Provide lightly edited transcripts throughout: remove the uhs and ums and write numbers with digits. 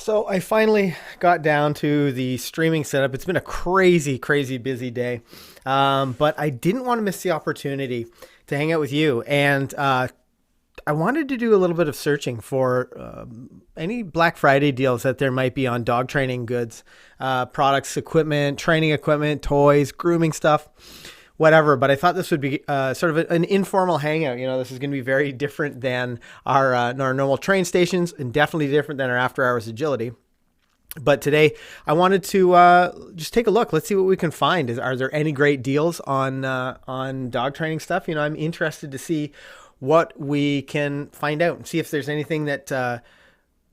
So I finally got down to the streaming setup. It's been a crazy, crazy busy day, but I didn't want to miss the opportunity to hang out with you. And I wanted to do a little bit of searching for any Black Friday deals that there might be on dog training goods, products, equipment, training equipment, toys, grooming stuff, whatever. But I thought this would be sort of an informal hangout. This is going to be very different than our normal train stations, and definitely different than our after hours agility. But today I wanted to just take a look. Let's see what we can find. Are there any great deals on dog training stuff? I'm interested to see what we can find out and see if there's anything that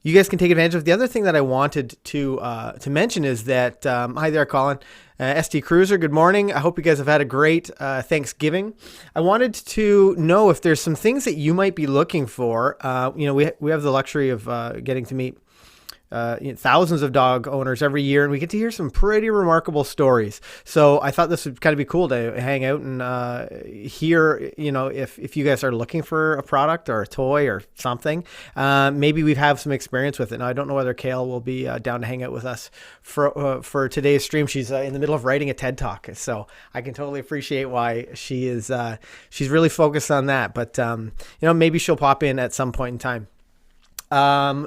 you guys can take advantage of. The other thing that I wanted to mention is that, hi there, Colin. ST Cruiser, good morning. I hope you guys have had a great Thanksgiving. I wanted to know if there's some things that you might be looking for. We have the luxury of getting to meet thousands of dog owners every year, and we get to hear some pretty remarkable stories. So I thought this would kind of be cool to hang out and hear, if you guys are looking for a product or a toy or something. Maybe we have some experience with it. Now, I don't know whether Kale will be down to hang out with us for today's stream. She's in the middle of writing a TED Talk, so I can totally appreciate why she is. She's really focused on that, but maybe she'll pop in at some point in time.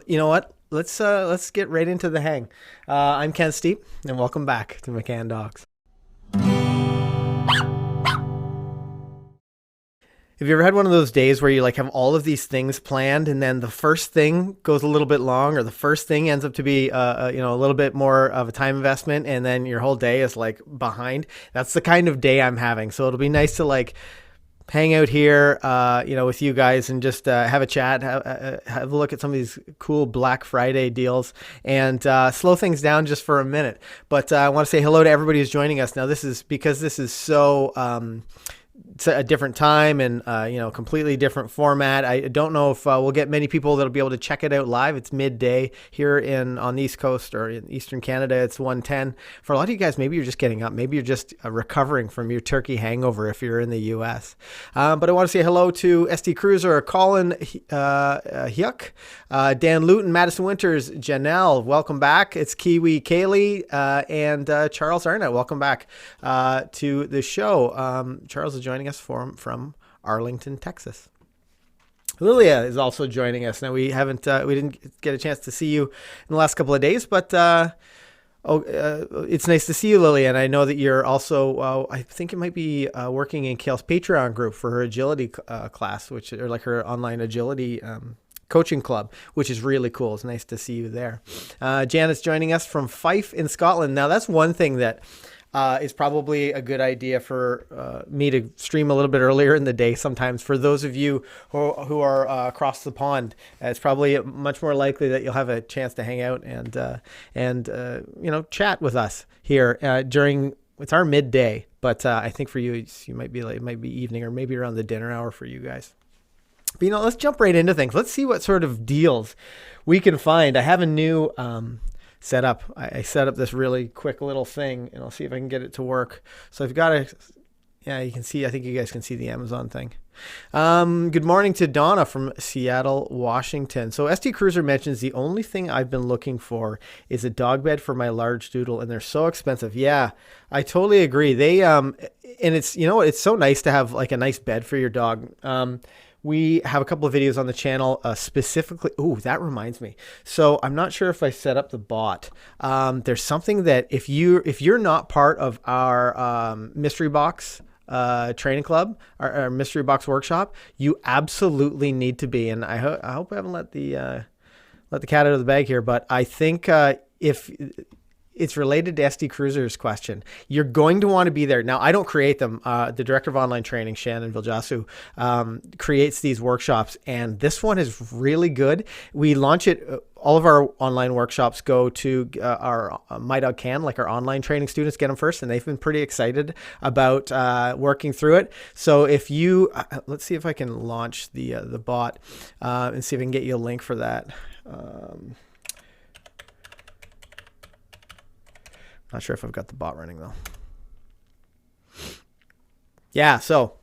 You know what? Let's get right into the hang. I'm Ken Steep, and welcome back to McCann Dogs. Have you ever had one of those days where you have all of these things planned, and then the first thing goes a little bit long, or the first thing ends up to be a little bit more of a time investment, and then your whole day is behind? That's the kind of day I'm having. So it'll be nice to hang out here, with you guys and just have a chat, have a look at some of these cool Black Friday deals, and slow things down just for a minute. But I want to say hello to everybody who's joining us. Now, this is so it's a different time and completely different format. I don't know if we'll get many people that'll be able to check it out live. It's midday here on the East Coast, or in Eastern Canada. It's 1:10. For a lot of you guys, maybe you're just getting up. Maybe you're just recovering from your turkey hangover if you're in the U.S. But I want to say hello to ST Cruiser, Colin Hyuk, Dan Luton, Madison Winters, Janelle. Welcome back. It's Kiwi Kaylee and Charles Arnett. Welcome back to the show. Charles is joining us from Arlington, Texas. Lilia is also joining us. Now, we didn't get a chance to see you in the last couple of days, but it's nice to see you, Lilia. And I know that you're also, I think it might be working in Kale's Patreon group for her agility class, which or her online agility coaching club, which is really cool. It's nice to see you there. Janet's joining us from Fife in Scotland. Now, that's one thing that is probably a good idea for me to stream a little bit earlier in the day sometimes. For those of you who are across the pond, it's probably much more likely that you'll have a chance to hang out and chat with us here during. It's our midday, but I think for you, it might be evening, or maybe around the dinner hour for you guys. But let's jump right into things. Let's see what sort of deals we can find. I have a new set up. I set up this really quick little thing, and I'll see if I can get it to work. So I've got you can see, I think you guys can see the Amazon thing. Good morning to Donna from Seattle, Washington. So ST Cruiser mentions the only thing I've been looking for is a dog bed for my large doodle, and they're so expensive. Yeah, I totally agree. They, and it's, it's so nice to have a nice bed for your dog. We have a couple of videos on the channel specifically. Oh, that reminds me. So I'm not sure if I set up the bot. There's something that if you're not part of our mystery box training club, our mystery box workshop, you absolutely need to be. And I hope I haven't let the cat out of the bag here, but I think if it's related to ST Cruiser's question, you're going to want to be there. Now, I don't create them. The director of online training, Shannon Viljasu, creates these workshops, and this one is really good. We launch it. All of our online workshops go to our McCann, our online training students, get them first, and they've been pretty excited about working through it. So if you, let's see if I can launch the bot and see if I can get you a link for that. Not sure if I've got the bot running though. Yeah, so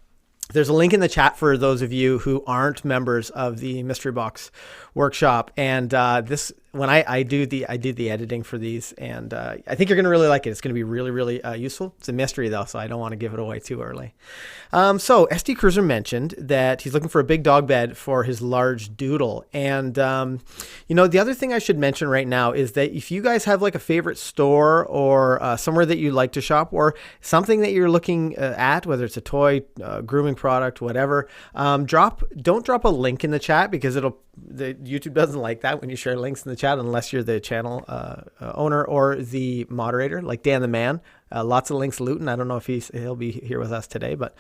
there's a link in the chat for those of you who aren't members of the Mystery Box workshop. And this when I do the editing for these, and I think you're gonna really like it. It's gonna be really really useful. It's a mystery though, so I don't want to give it away too early. So SD Cruiser mentioned that he's looking for a big dog bed for his large doodle, and the other thing I should mention right now is that if you guys have like a favorite store or somewhere that you like to shop, or something that you're looking at, whether it's a toy, grooming product, whatever, don't drop a link in the chat, because the YouTube doesn't like that when you share links in the chat, unless you're the channel owner or the moderator, like Dan the Man. Lots of links looting. I don't know if he'll be here with us today, but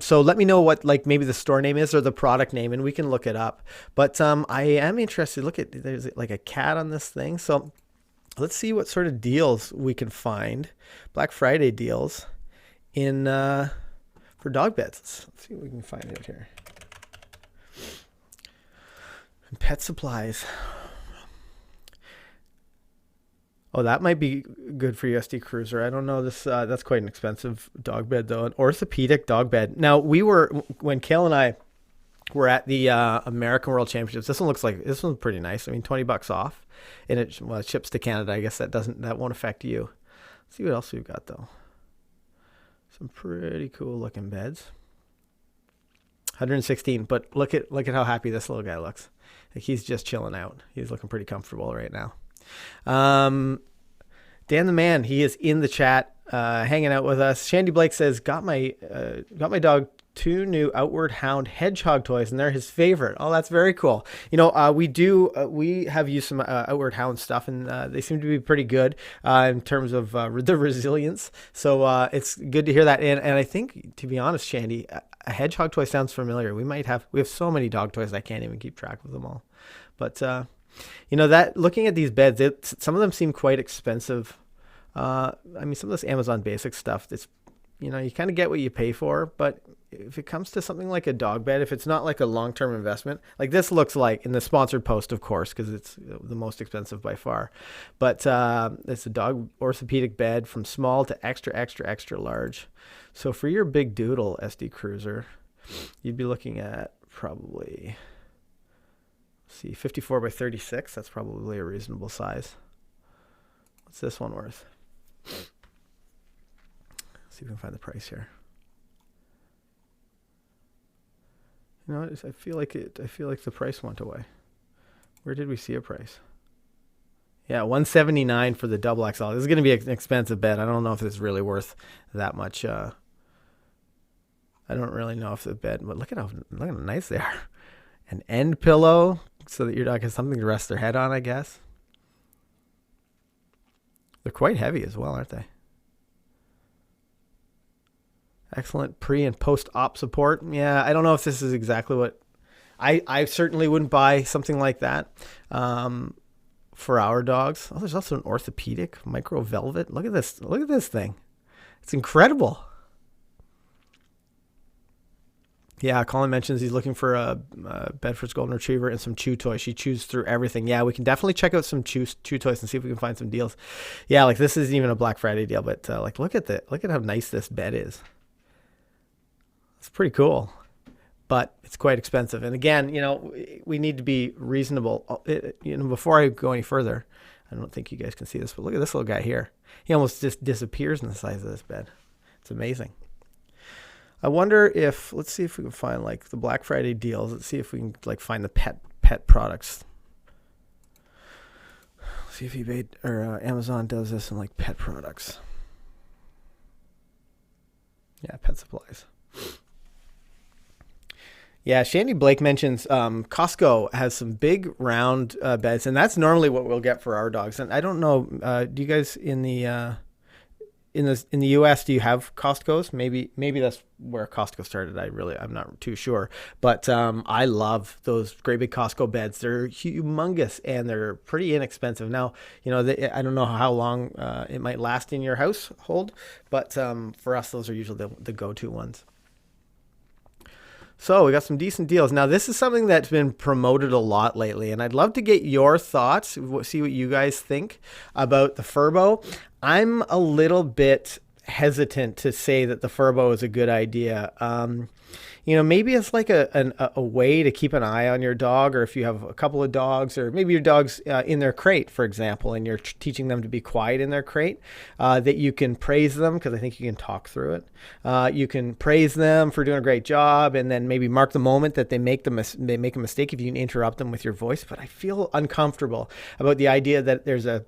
so let me know what like maybe the store name is or the product name, and we can look it up. But I am interested. Look at, there's like a cat on this thing. So let's see what sort of deals we can find. Black Friday deals in for dog beds. Let's see what we can find out here. Pet supplies. Oh, that might be good for USD Cruiser. I don't know this. That's quite an expensive dog bed though. An orthopedic dog bed. Now when Kale and I were at the American World Championships. This one's pretty nice. I mean, $20 off, and it ships to Canada. I guess that won't affect you. Let's see what else we've got though. Some pretty cool looking beds. 116, but look at how happy this little guy looks. Like he's just chilling out. He's looking pretty comfortable right now. Dan the Man, he is in the chat, hanging out with us. Shandy Blake says, got my dog 2 new Outward Hound hedgehog toys, and they're his favorite. Oh, that's very cool. We have used some Outward Hound stuff, and they seem to be pretty good in terms of the resilience. So it's good to hear that. And I think, to be honest, Shandy, a hedgehog toy sounds familiar. We have so many dog toys I can't even keep track of them all. But that looking at these beds, some of them seem quite expensive. I mean, some of this Amazon Basics stuff, it's you kind of get what you pay for. But if it comes to something like a dog bed, if it's not like a long-term investment, like this looks like in the sponsored post, of course, because it's the most expensive by far. But it's a dog orthopedic bed from small to extra, extra, extra large. So for your big doodle SD Cruiser, you'd be looking at probably, 54 by 36. That's probably a reasonable size. What's this one worth? Let's see if we can find the price here. I feel like the price went away. Where did we see a price? Yeah, $179 for the double XL. This is going to be an expensive bed. I don't know if it's really worth that much. I don't really know if the bed, but look at how nice they are. An end pillow so that your dog has something to rest their head on, I guess. They're quite heavy as well, aren't they? Excellent pre and post-op support. Yeah, I don't know if this is exactly what I certainly wouldn't buy something like that for our dogs. Oh, there's also an orthopedic micro velvet. Look at this. Look at this thing. It's incredible. Yeah, Colin mentions he's looking for a Bedford's Golden Retriever and some chew toys. She chews through everything. Yeah, we can definitely check out some chew toys and see if we can find some deals. Yeah, like this isn't even a Black Friday deal, but look at how nice this bed is. It's pretty cool, but it's quite expensive. And again, we need to be reasonable. Before I go any further, I don't think you guys can see this, but look at this little guy here. He almost just disappears in the size of this bed. It's amazing. I wonder if, let's see if we can find like the Black Friday deals. Let's see if we can like find the pet products. Let's see if eBay or Amazon does this in like pet products. Yeah, pet supplies. Yeah, Shandy Blake mentions Costco has some big round beds, and that's normally what we'll get for our dogs. And I don't know, do you guys in the US, do you have Costco's? Maybe that's where Costco started. I'm not too sure, but I love those great big Costco beds. They're humongous and they're pretty inexpensive. Now, I don't know how long it might last in your household, but for us, those are usually the go-to ones. So we got some decent deals. Now, this is something that's been promoted a lot lately, and I'd love to get your thoughts, see what you guys think about the Furbo. I'm a little bit hesitant to say that the Furbo is a good idea. maybe it's like a way to keep an eye on your dog, or if you have a couple of dogs, or maybe your dog's in their crate, for example, and you're teaching them to be quiet in their crate, that you can praise them, because I think you can talk through it. You can praise them for doing a great job, and then maybe mark the moment that they make a mistake if you can interrupt them with your voice. But I feel uncomfortable about the idea that there's an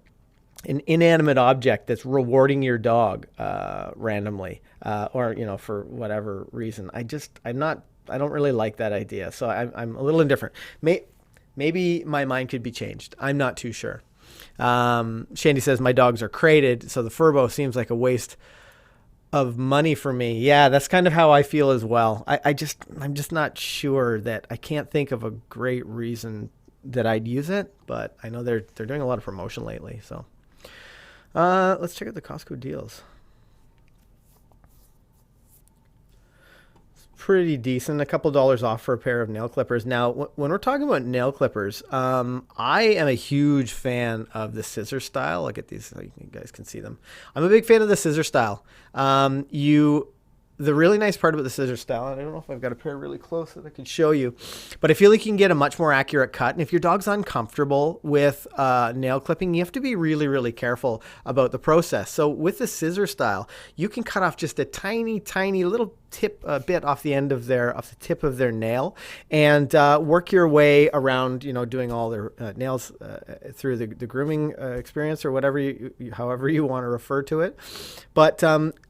inanimate object that's rewarding your dog randomly, or for whatever reason. I don't really like that idea. So I'm a little indifferent. Maybe my mind could be changed. I'm not too sure. Shandy says my dogs are crated, so the Furbo seems like a waste of money for me. Yeah, that's kind of how I feel as well. I'm just not sure. That I can't think of a great reason that I'd use it, but I know they're doing a lot of promotion lately. So let's check out the Costco deals. It's pretty decent. A couple dollars off for a pair of nail clippers. Now, when we're talking about nail clippers, I am a huge fan of the scissor style. Look at these. You guys can see them. I'm a big fan of the scissor style. The really nice part about the scissor style, and I don't know if I've got a pair really close that I can show you, but I feel like you can get a much more accurate cut. And if your dog's uncomfortable with nail clipping, you have to be really, really careful about the process. So with the scissor style, you can cut off just a tiny, tiny little bit off the tip of their nail, and work your way around, doing all their nails through the grooming experience, or however you want to refer to it. But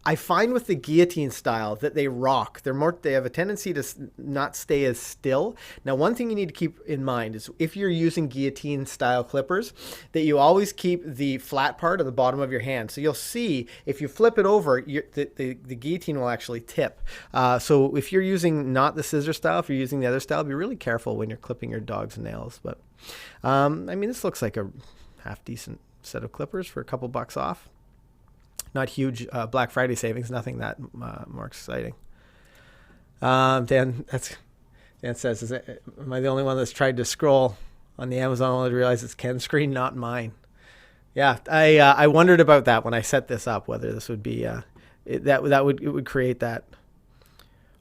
I find with the guillotine style that they rock. They have a tendency to not stay as still. Now, one thing you need to keep in mind is if you're using guillotine style clippers, that you always keep the flat part at the bottom of your hand. So you'll see if you flip it over, the guillotine will actually tip. So if you're using not the scissor style, if you're using the other style, be really careful when you're clipping your dog's nails. But this looks like a half decent set of clippers for a couple bucks off. Not huge Black Friday savings, nothing that more exciting. Dan says, am I the only one that's tried to scroll on the Amazon only to realize it's Ken's screen, not mine? Yeah, I wondered about that when I set this up, whether this would be it would create that.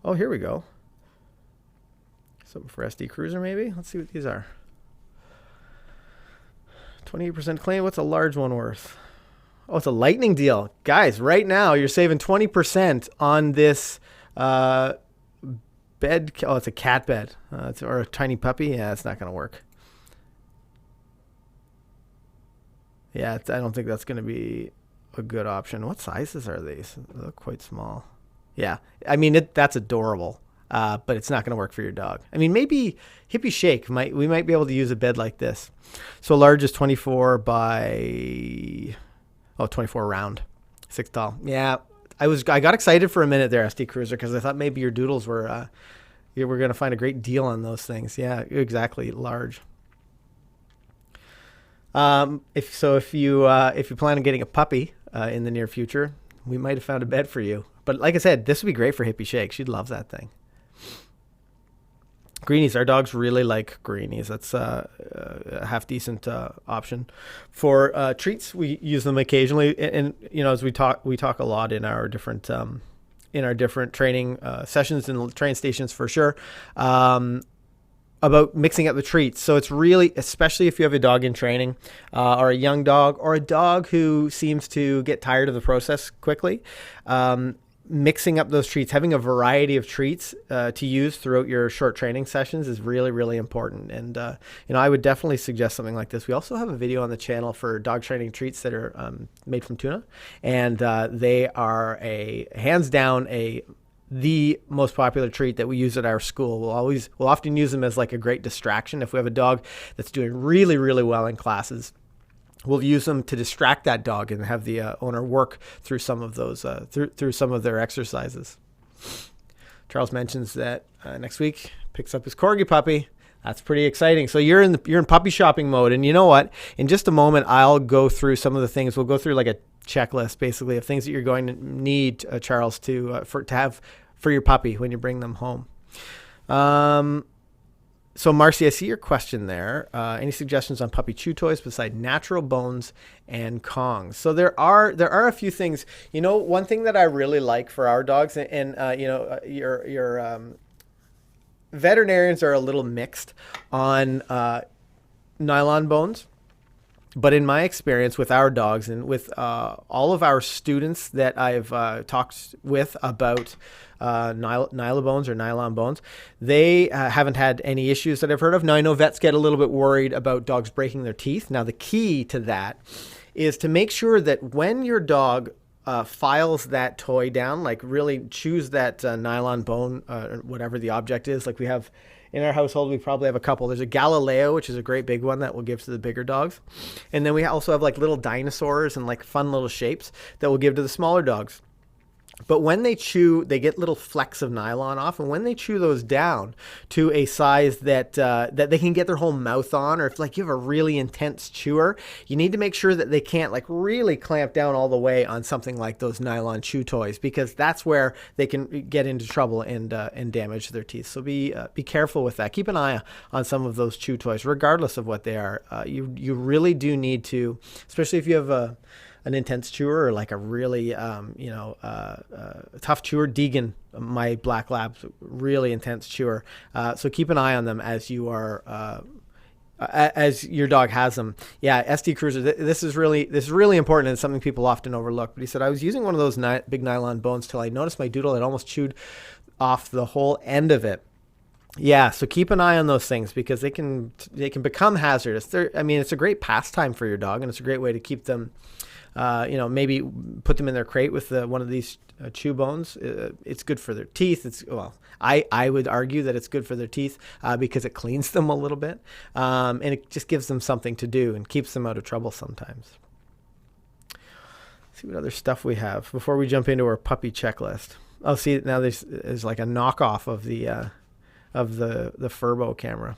Oh, here we go. Something for SD Cruiser, maybe. Let's see what these are. 28% claim. What's a large one worth? Oh, it's a lightning deal. Guys, right now you're saving 20% on this bed. Oh, it's a cat bed. Or a tiny puppy. Yeah, it's not going to work. Yeah, I don't think that's going to be a good option. What sizes are these? They look quite small. Yeah, that's adorable, but it's not going to work for your dog. Maybe Hippie Shake we might be able to use a bed like this. So large is 24 by 24 round, 6 tall. Yeah, I got excited for a minute there, SD Cruiser, because I thought maybe your doodles were you were going to find a great deal on those things. Yeah, exactly, large. If you plan on getting a puppy in the near future, we might have found a bed for you. But like I said, this would be great for Hippie Shake. She'd love that thing. Greenies. Our dogs really like greenies. That's a half decent option. For treats, we use them occasionally. And as we talk a lot in our different training sessions and train stations, for sure. About mixing up the treats. So it's really, especially if you have a dog in training, or a young dog, or a dog who seems to get tired of the process quickly, mixing up those treats, having a variety of treats to use throughout your short training sessions is really, really important. And I would definitely suggest something like this. We also have a video on the channel for dog training treats that are made from tuna, and they are hands down the most popular treat that we use at our school. We'll often use them as like a great distraction. If we have a dog that's doing really, really well in classes, we'll use them to distract that dog and have the owner work through some of those, through some of their exercises. Charles mentions that next week picks up his corgi puppy. That's pretty exciting. So you're in puppy shopping mode, and you know what? In just a moment, I'll go through some of the things. We'll go through like a checklist, basically, of things that you're going to need, Charles, to have for your puppy when you bring them home. So Marcy, I see your question there. Any suggestions on puppy chew toys beside natural bones and Kongs? So there are a few things. One thing that I really like for our dogs, and your veterinarians are a little mixed on nylon bones. But in my experience with our dogs and with all of our students that I've talked with about nylobones or nylon bones, they haven't had any issues that I've heard of. Now, I know vets get a little bit worried about dogs breaking their teeth. Now, the key to that is to make sure that when your dog files that toy down, like really chews that nylon bone, or whatever the object is, like we have in our household, we probably have a couple. There's a Galileo, which is a great big one that we'll give to the bigger dogs. And then we also have like little dinosaurs and like fun little shapes that we'll give to the smaller dogs. But when they chew, they get little flecks of nylon off, and when they chew those down to a size that that they can get their whole mouth on, or if like you have a really intense chewer, you need to make sure that they can't like really clamp down all the way on something like those nylon chew toys, because that's where they can get into trouble and damage their teeth. So be careful with that. Keep an eye on some of those chew toys, regardless of what they are. You really do need to, especially if you have an intense chewer or like a really, tough chewer. Deegan, my black lab's really intense chewer. So keep an eye on them as you are, as your dog has them. Yeah, SD Cruiser, this is really important, and it's something people often overlook. But he said, I was using one of those big nylon bones till I noticed my doodle had almost chewed off the whole end of it. Yeah, so keep an eye on those things, because they can become hazardous. It's a great pastime for your dog, and it's a great way to keep them, maybe put them in their crate with one of these chew bones. It's good for their teeth. I would argue that it's good for their teeth because it cleans them a little bit, and it just gives them something to do and keeps them out of trouble sometimes. Let's see what other stuff we have before we jump into our puppy checklist. Oh, see, now there's like a knockoff of the Furbo camera.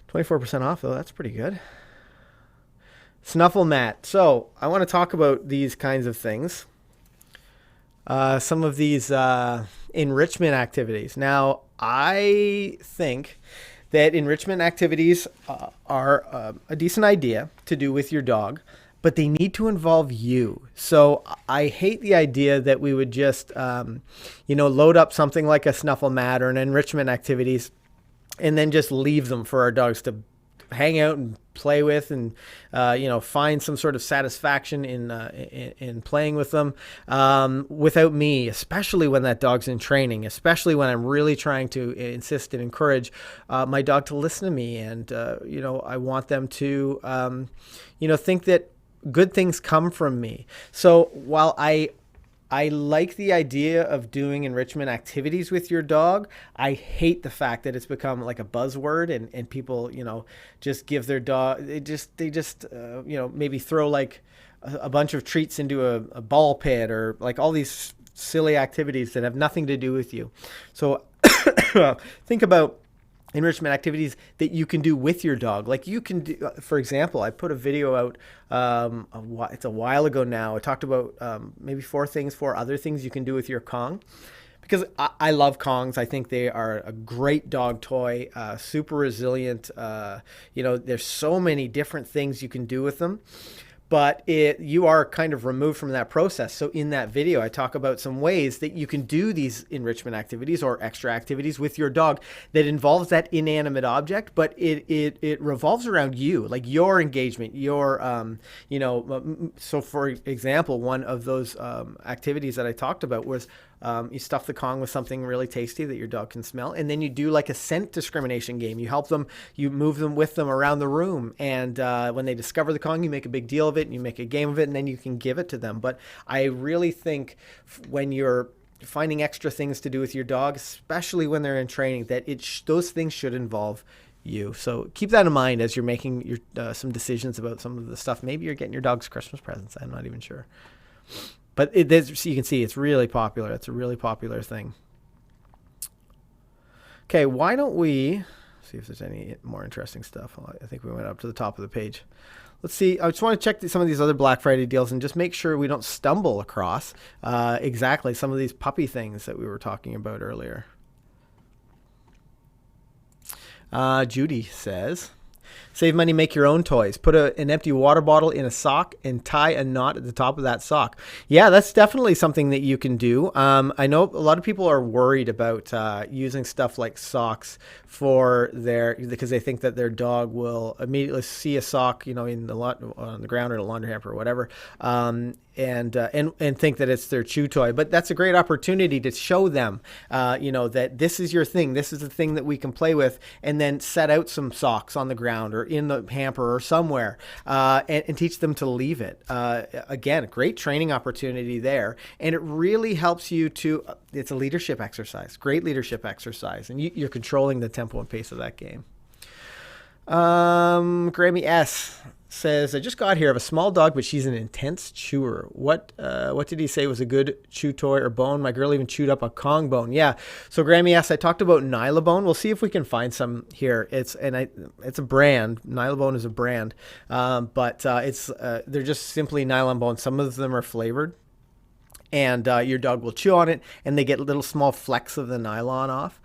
24% off though. That's pretty good. Snuffle mat. So I want to talk about these kinds of things. Some of these enrichment activities. Now, I think that enrichment activities are a decent idea to do with your dog, but they need to involve you. So I hate the idea that we would just, load up something like a snuffle mat or an enrichment activities and then just leave them for our dogs to hang out and play with, and find some sort of satisfaction in playing with them without me, especially when that dog's in training, especially when I'm really trying to insist and encourage my dog to listen to me, and I want them to think that good things come from me. So while I like the idea of doing enrichment activities with your dog, I hate the fact that it's become like a buzzword, and people, just give their dog, they just maybe throw like a bunch of treats into a ball pit, or like all these silly activities that have nothing to do with you. So think about enrichment activities that you can do with your dog. Like you can do, for example, I put a video out, it's a while ago now. I talked about maybe four other things you can do with your Kong, because I love Kongs. I think they are a great dog toy, super resilient. There's so many different things you can do with them. But you are kind of removed from that process. So in that video, I talk about some ways that you can do these enrichment activities or extra activities with your dog that involves that inanimate object, but it revolves around you, like your engagement, your, so for example, one of those activities that I talked about was you stuff the Kong with something really tasty that your dog can smell, and then you do like a scent discrimination game. You help them, you move them with them around the room, and when they discover the Kong, you make a big deal of it, and you make a game of it, and then you can give it to them. But I really think when you're finding extra things to do with your dog, especially when they're in training, that those things should involve you. So keep that in mind as you're making your some decisions about some of the stuff. Maybe you're getting your dog's Christmas presents. I'm not even sure. But you can see it's really popular. It's a really popular thing. Okay, why don't we see if there's any more interesting stuff. I think we went up to the top of the page. Let's see. I just want to check some of these other Black Friday deals and just make sure we don't stumble across exactly some of these puppy things that we were talking about earlier. Judy says, Save money, make your own toys. Put an empty water bottle in a sock and tie a knot at the top of that sock. Yeah, that's definitely something that you can do. I know a lot of people are worried about using stuff like socks because they think that their dog will immediately see a sock, in on the ground or in a laundry hamper or whatever, and think that it's their chew toy. But that's a great opportunity to show them, that this is your thing. This is the thing that we can play with, and then set out some socks on the ground or in the hamper or somewhere, and teach them to leave it. Again, a great training opportunity there. And it really helps you it's a leadership exercise, great leadership exercise. And you're controlling the tempo and pace of that game. Grammy S says, I just got here. I have a small dog, but she's an intense chewer. What did he say was a good chew toy or bone? My girl even chewed up a Kong bone. Yeah. So Grammy S, I talked about Nylabone. We'll see if we can find some here. It's a brand. Nylabone is a brand. But they're just simply nylon bones. Some of them are flavored. And your dog will chew on it, and they get little small flecks of the nylon off.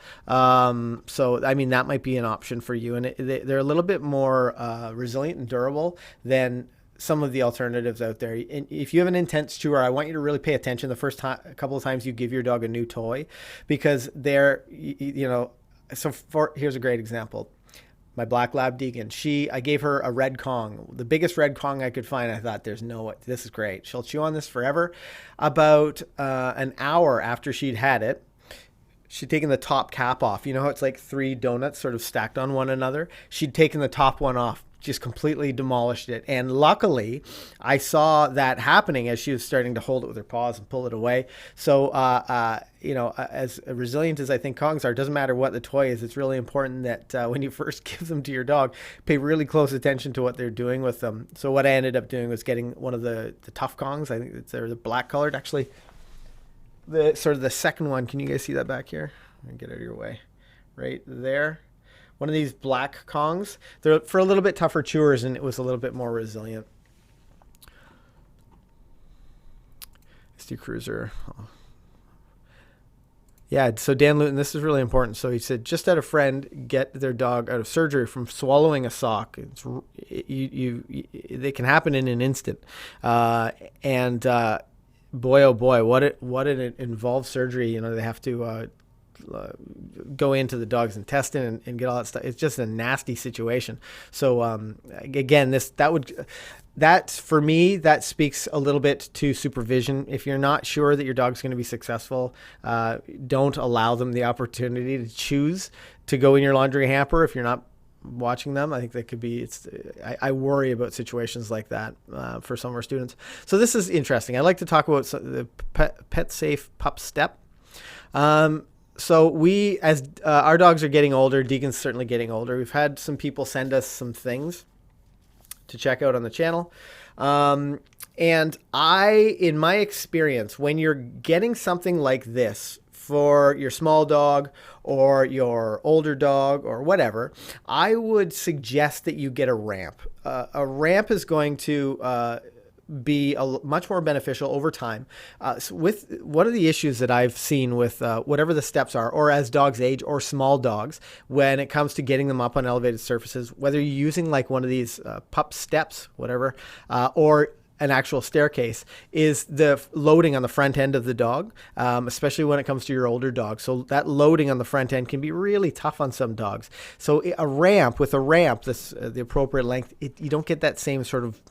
So, that might be an option for you. And they're a little bit more resilient and durable than some of the alternatives out there. And if you have an intense chewer, I want you to really pay attention the first couple of times you give your dog a new toy, because here's a great example. My black lab Deegan, I gave her a red Kong, the biggest red Kong I could find. I thought, this is great. She'll chew on this forever. About an hour after she'd had it, she'd taken the top cap off. You know how it's like 3 donuts sort of stacked on one another? She'd taken the top one off, just completely demolished it. And luckily, I saw that happening as she was starting to hold it with her paws and pull it away. So, as resilient as I think Kongs are, it doesn't matter what the toy is. It's really important that when you first give them to your dog, pay really close attention to what they're doing with them. So what I ended up doing was getting one of the tough Kongs. I think they're the black colored. Actually, the second one. Can you guys see that back here? Let me get out of your way. Right there. One of these black Kongs. They're for a little bit tougher chewers, and it was a little bit more resilient. SD Cruiser. Oh. Yeah, so Dan Luton, this is really important. So he said, just had a friend get their dog out of surgery from swallowing a sock. They can happen in an instant. And boy, oh boy, what an involved surgery. They have to go into the dog's intestine and get all that stuff. It's just a nasty situation. So again, that for me, that speaks a little bit to supervision. If you're not sure that your dog's going to be successful, don't allow them the opportunity to choose to go in your laundry hamper if you're not watching them. I think that could be, I worry about situations like that for some of our students. So this is interesting. I like to talk about the Pet Safe Pup Step. So as our dogs are getting older, Deegan's certainly getting older. We've had some people send us some things to check out on the channel. And in my experience, when you're getting something like this for your small dog or your older dog or whatever, I would suggest that you get a ramp. A ramp is going to be much more beneficial over time. With one of the issues that I've seen with whatever the steps are, or as dogs age, or small dogs, when it comes to getting them up on elevated surfaces, whether you're using like one of these pup steps, whatever, or an actual staircase, is the loading on the front end of the dog, especially when it comes to your older dog. So that loading on the front end can be really tough on some dogs. So the appropriate length, you don't get that same sort of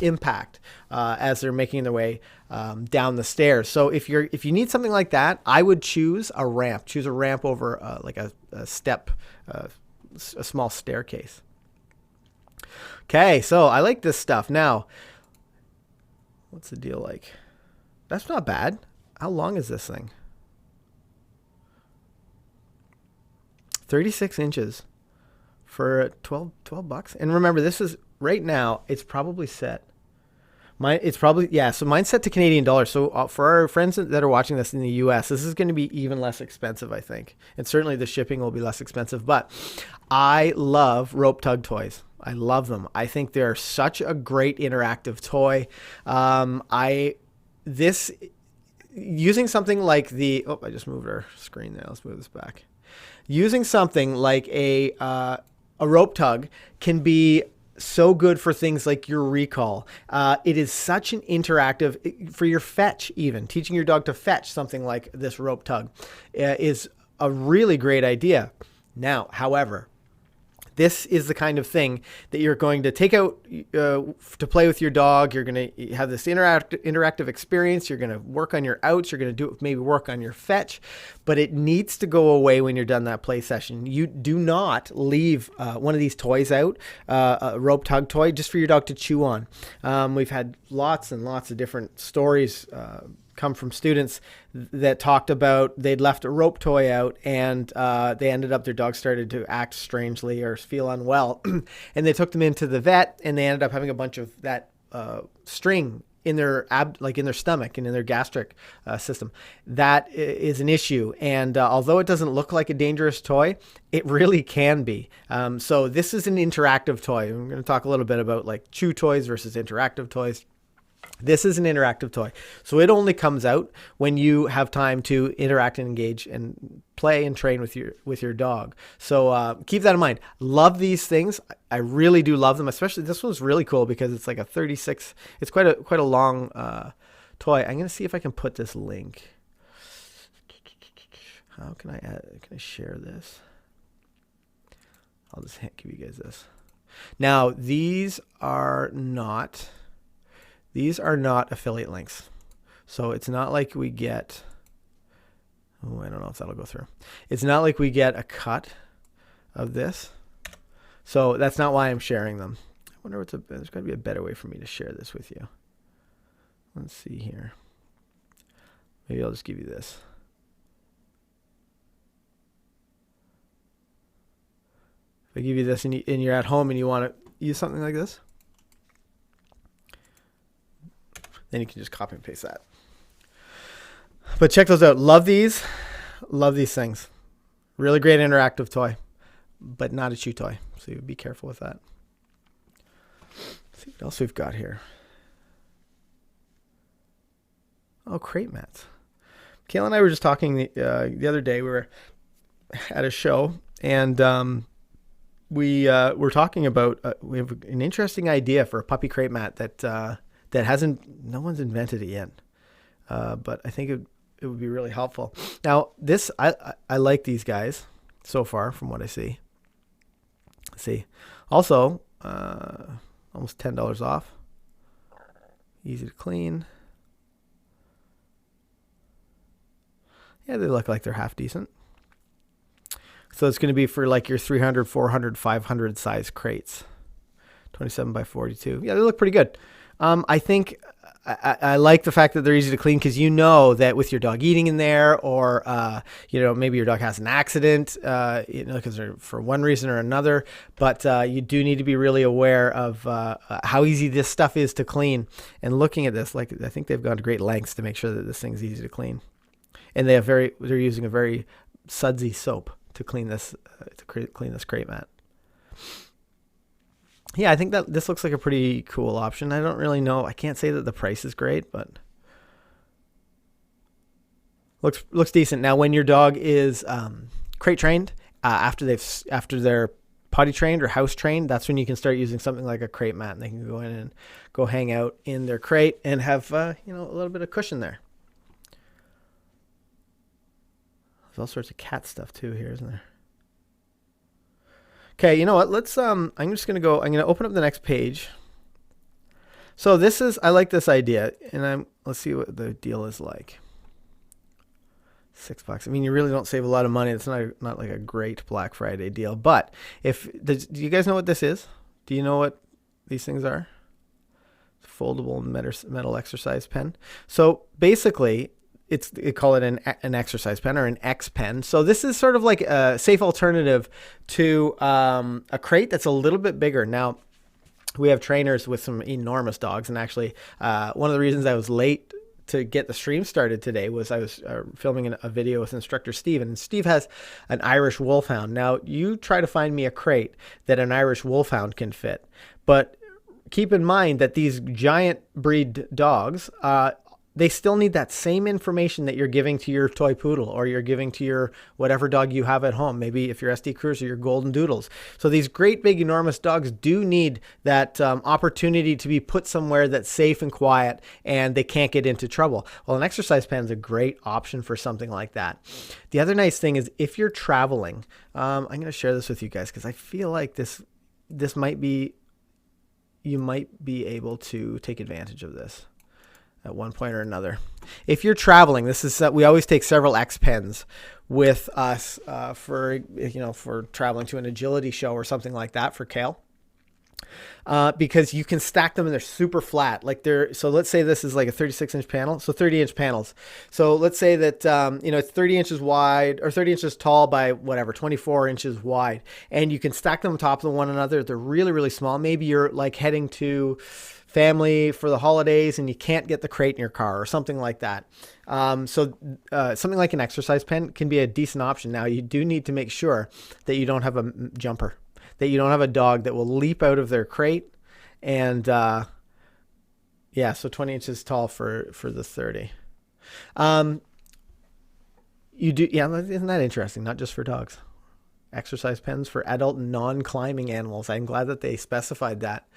impact as they're making their way down the stairs. So if you need something like that, I would choose a ramp. Choose a ramp over like a step, a small staircase. Okay, so I like this stuff. Now, what's the deal like? That's not bad. How long is this thing? 36 inches for $12 bucks. And remember, this is right now, it's probably set. So mine's set to Canadian dollars. So for our friends that are watching this in the US, this is going to be even less expensive, I think. And certainly the shipping will be less expensive. But I love rope tug toys. I love them. I think they're such a great interactive toy. Using something like I just moved our screen there. Let's move this back. Using something like a a rope tug can be so good for things like your recall. It is such an interactive, for your fetch even. Teaching your dog to fetch something like this rope tug is a really great idea. Now, however, this is the kind of thing that you're going to take out to play with your dog. You're going to have this interactive experience. You're going to work on your outs. You're going to maybe work on your fetch, but it needs to go away when you're done that play session. You do not leave one of these toys out, a rope tug toy, just for your dog to chew on. We've had lots and lots of different stories come from students that talked about they'd left a rope toy out and they ended up, their dog started to act strangely or feel unwell. And they took them into the vet and they ended up having a bunch of that string in their in their stomach and in their gastric system. That is an issue. And although it doesn't look like a dangerous toy, it really can be. So this is an interactive toy. I'm going to talk a little bit about like chew toys versus interactive toys. This is an interactive toy. So it only comes out when you have time to interact and engage and play and train with your dog. So keep that in mind. Love these things. I really do love them. Especially this one's really cool because it's like a 36. It's quite a long toy. I'm going to see if I can put this link. How can I can I share this? I'll just give you guys this. Now, these are not affiliate links. So it's not like we get, I don't know if that'll go through. It's not like we get a cut of this. So that's not why I'm sharing them. I wonder there's got to be a better way for me to share this with you. Let's see here. Maybe I'll just give you this. If I give you this and you're at home and you want to use something like this, then you can just copy and paste that. But check those out. Love these things. Really great interactive toy, but not a chew toy. So be careful with that. Let's see what else we've got here. Oh, crate mats. Kayla and I were just talking the other day. We were at a show and we were talking about we have an interesting idea for a puppy crate mat that no one's invented it yet. But I think it would be really helpful. Now this, I like these guys so far from what I see. Let's see. Also, almost $10 off. Easy to clean. Yeah, they look like they're half decent. So it's going to be for like your 300, 400, 500 size crates. 27 by 42. Yeah, they look pretty good. I think I like the fact that they're easy to clean because you know that with your dog eating in there or, maybe your dog has an accident, because for one reason or another, but you do need to be really aware of how easy this stuff is to clean. And looking at this, I think they've gone to great lengths to make sure that this thing's easy to clean. And they're using a very sudsy soap to clean this, clean this crate mat. Yeah, I think that this looks like a pretty cool option. I don't really know. I can't say that the price is great, but looks decent. Now, when your dog is crate trained, after they're potty trained or house trained, that's when you can start using something like a crate mat, and they can go in and go hang out in their crate and have a little bit of cushion there. There's all sorts of cat stuff too here, isn't there? Okay, you know what? Let's I'm going to open up the next page. So I like this idea, and let's see what the deal is like. $6. I mean, you really don't save a lot of money. It's not like a great Black Friday deal, but do you guys know what this is? Do you know what these things are? It's a foldable metal exercise pen. So basically, they call it an exercise pen or an X pen. So this is sort of like a safe alternative to a crate that's a little bit bigger. Now, we have trainers with some enormous dogs. And actually, one of the reasons I was late to get the stream started today was I was filming a video with instructor Steve. And Steve has an Irish Wolfhound. Now, you try to find me a crate that an Irish Wolfhound can fit. But keep in mind that these giant breed dogs they still need that same information that you're giving to your toy poodle or you're giving to your whatever dog you have at home. Maybe if you're SD Cruiser, your golden doodles. So these great big enormous dogs do need that opportunity to be put somewhere that's safe and quiet and they can't get into trouble. Well, an exercise pen is a great option for something like that. The other nice thing is if you're traveling, I'm going to share this with you guys because I feel like this might be, you might be able to take advantage of this at one point or another. If you're traveling, this is we always take several X pens with us for traveling to an agility show or something like that for Kale. Because you can stack them and they're super flat. So let's say this is like a 36-inch panel, so 30-inch panels. So let's say that it's 30 inches wide or 30 inches tall by 24 inches wide, and you can stack them on top of one another. They're really, really small. Maybe you're like heading to family for the holidays and you can't get the crate in your car or something like that. Something like an exercise pen can be a decent option. Now you do need to make sure that you don't have a jumper, that you don't have a dog that will leap out of their crate. And so 20 inches tall for the 30. Isn't that interesting? Not just for dogs. Exercise pens for adult non-climbing animals. I'm glad that they specified that.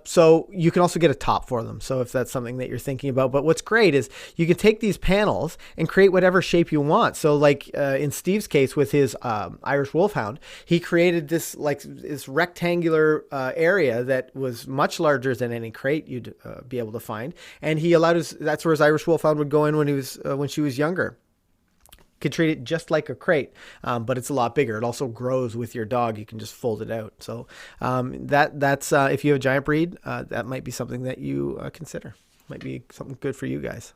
So you can also get a top for them. So if that's something that you're thinking about, but what's great is you can take these panels and create whatever shape you want. So like in Steve's case with his Irish Wolfhound, he created this rectangular area that was much larger than any crate you'd be able to find. And he allowed that's where his Irish Wolfhound would go in when she was younger. Could treat it just like a crate, but it's a lot bigger. It also grows with your dog. You can just fold it out. So that's if you have a giant breed, that might be something that you consider. Might be something good for you guys.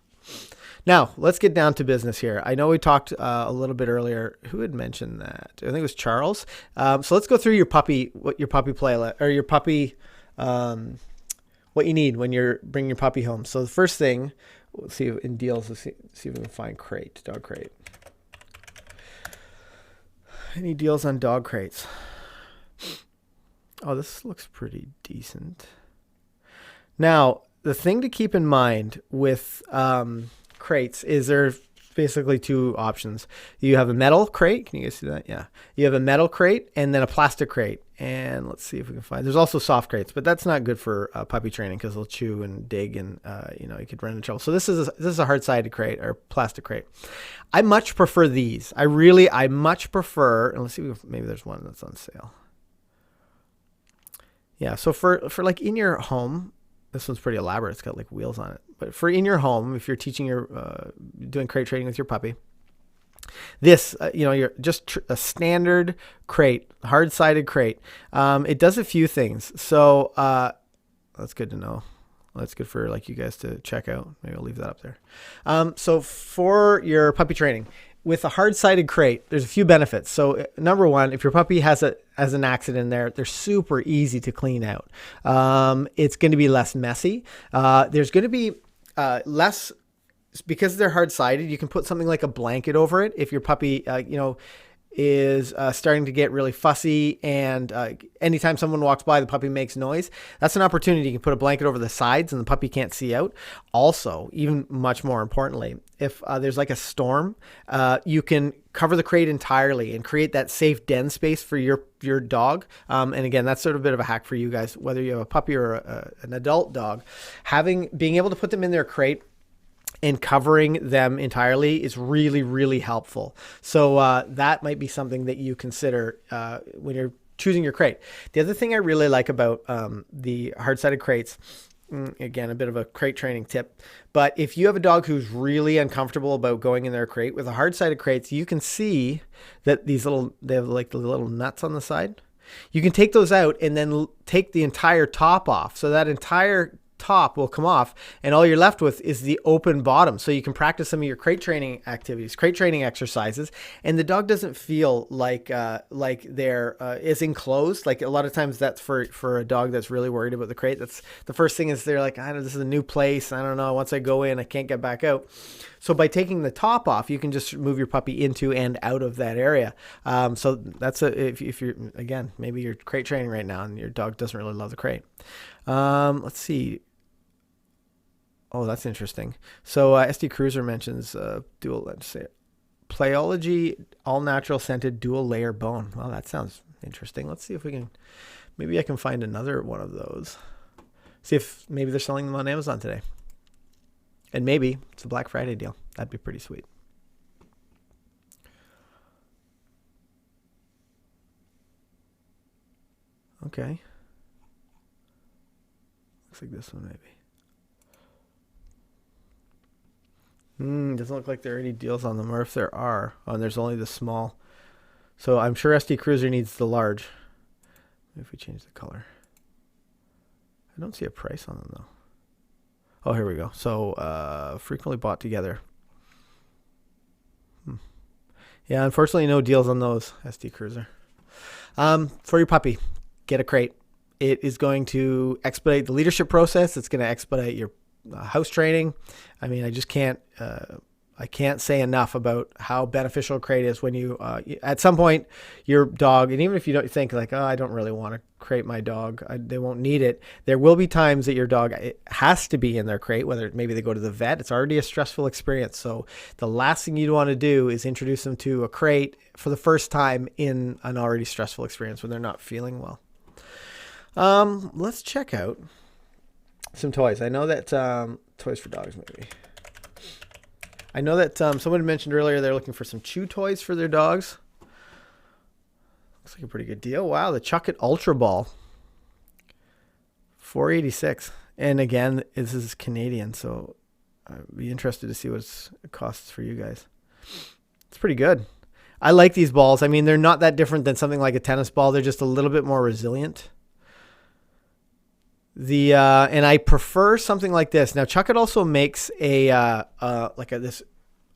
Now let's get down to business here. I know we talked a little bit earlier. Who had mentioned that? I think it was Charles. So let's go through your puppy playlist or your puppy, what you need when you're bringing your puppy home. So the first thing, we'll see in deals. Let's see if we can find dog crate. Any deals on dog crates? Oh, this looks pretty decent. Now, the thing to keep in mind with crates is there's basically two options. You have a metal crate. Can you guys see that? Yeah. You have a metal crate and then a plastic crate. And let's see if we can find. There's also soft crates, but that's not good for puppy training because they'll chew and dig, and you could run into trouble. So this is a hard-sided crate or plastic crate. I much prefer these. I much prefer. And let's see if maybe there's one that's on sale. Yeah. So for like in your home, this one's pretty elaborate. It's got like wheels on it. But for in your home, if you're teaching doing crate training with your puppy. This, you're just a standard crate, hard-sided crate. It does a few things. So that's good to know. That's good for like you guys to check out. Maybe I'll leave that up there. So for your puppy training, with a hard-sided crate, there's a few benefits. So number one, if your puppy has an accident in there, they're super easy to clean out. It's going to be less messy. There's going to be less. Because they're hard-sided, you can put something like a blanket over it if your puppy, is starting to get really fussy, and anytime someone walks by, the puppy makes noise. That's an opportunity. You can put a blanket over the sides, and the puppy can't see out. Also, even much more importantly, if there's like a storm, you can cover the crate entirely and create that safe den space for your dog. And again, that's sort of a bit of a hack for you guys, whether you have a puppy or an adult dog. Being able to put them in their crate and covering them entirely is really, really helpful. So that might be something that you consider when you're choosing your crate. The other thing I really like about the hard-sided crates, again, a bit of a crate training tip, but if you have a dog who's really uncomfortable about going in their crate, with the hard-sided crates, you can see that they have like the little nuts on the side. You can take those out and then take the entire top off. So that entire top will come off, and all you're left with is the open bottom. So you can practice some of your crate training activities, crate training exercises, and the dog doesn't feel like they're is enclosed. Like a lot of times that's for a dog that's really worried about the crate. That's the first thing is they're like, I don't know, this is a new place. I don't know. Once I go in, I can't get back out. So by taking the top off, you can just move your puppy into and out of that area. So that's if you're, again, maybe you're crate training right now and your dog doesn't really love the crate. Let's see. Oh, that's interesting. So SD Cruiser mentions dual, let's say, Playology all natural scented dual layer bone. Well, that sounds interesting. Let's see if we can, maybe I can find another one of those. See if maybe they're selling them on Amazon today. And maybe it's a Black Friday deal. That'd be pretty sweet. Okay. Looks like this one maybe. Doesn't look like there are any deals on them, or if there are, oh, and there's only the small. So I'm sure SD Cruiser needs the large. If we change the color. I don't see a price on them though. Oh, here we go. So frequently bought together. Yeah, unfortunately no deals on those, SD Cruiser. For your puppy, get a crate. It is going to expedite the leadership process. It's going to expedite your house training. I mean, I can't say enough about how beneficial a crate is when you, at some point, your dog, and even if you don't think like, oh, I don't really want to crate my dog, they won't need it. There will be times that your dog has to be in their crate, whether maybe they go to the vet. It's already a stressful experience. So the last thing you'd want to do is introduce them to a crate for the first time in an already stressful experience when they're not feeling well. Let's check out some toys. I know that toys for dogs, maybe. I know that someone mentioned earlier they're looking for some chew toys for their dogs. Looks like a pretty good deal. Wow, the Chuck It Ultra Ball, $4.86. And again, this is Canadian, so I'd be interested to see what it costs for you guys. It's pretty good. I like these balls. I mean, they're not that different than something like a tennis ball. They're just a little bit more resilient. And I prefer something like this. Now, Chuck It also makes this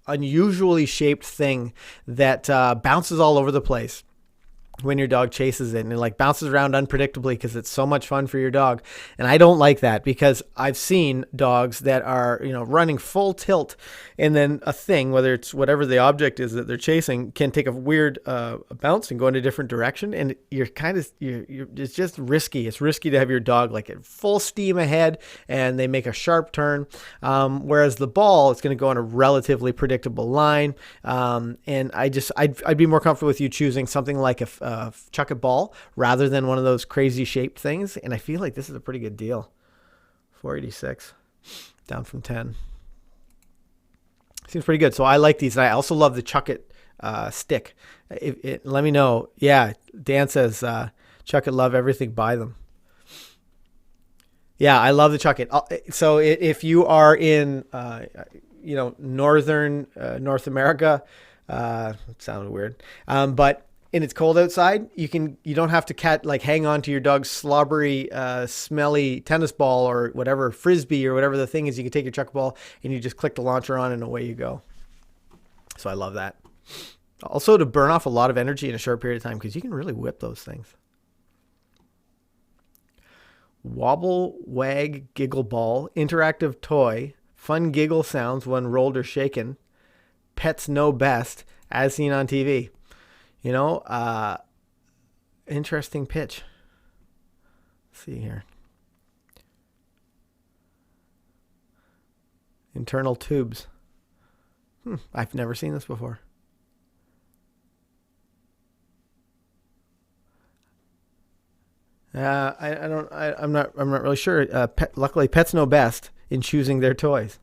unusually shaped thing that bounces all over the place when your dog chases it, and it like bounces around unpredictably because it's so much fun for your dog. And I don't like that because I've seen dogs that are, running full tilt, and then a thing, whether it's whatever the object is that they're chasing, can take a weird bounce and go in a different direction. And it's just risky. It's risky to have your dog like at full steam ahead and they make a sharp turn. Whereas the ball, it's going to go on a relatively predictable line. And I'd be more comfortable with you choosing something like a Chuck It ball rather than one of those crazy shaped things. And I feel like this is a pretty good deal. $4.86 down from $10. Seems pretty good. So I like these. And I also love the Chuck It stick. Let me know. Yeah, Dan says Chuck It, love everything, buy them. Yeah, I love the Chuck It. So if you are in northern North America, it sounded weird, but and it's cold outside, you don't have to hang on to your dog's slobbery, smelly tennis ball or whatever, frisbee or whatever the thing is. You can take your Chuck It ball and you just click the launcher on and away you go. So I love that. Also to burn off a lot of energy in a short period of time because you can really whip those things. Wobble, Wag, Giggle Ball, interactive toy, fun giggle sounds when rolled or shaken, pets know best, as seen on TV. Interesting pitch. Let's see here. Internal tubes. I've never seen this before. I'm not really sure. Luckily, pets know best in choosing their toys.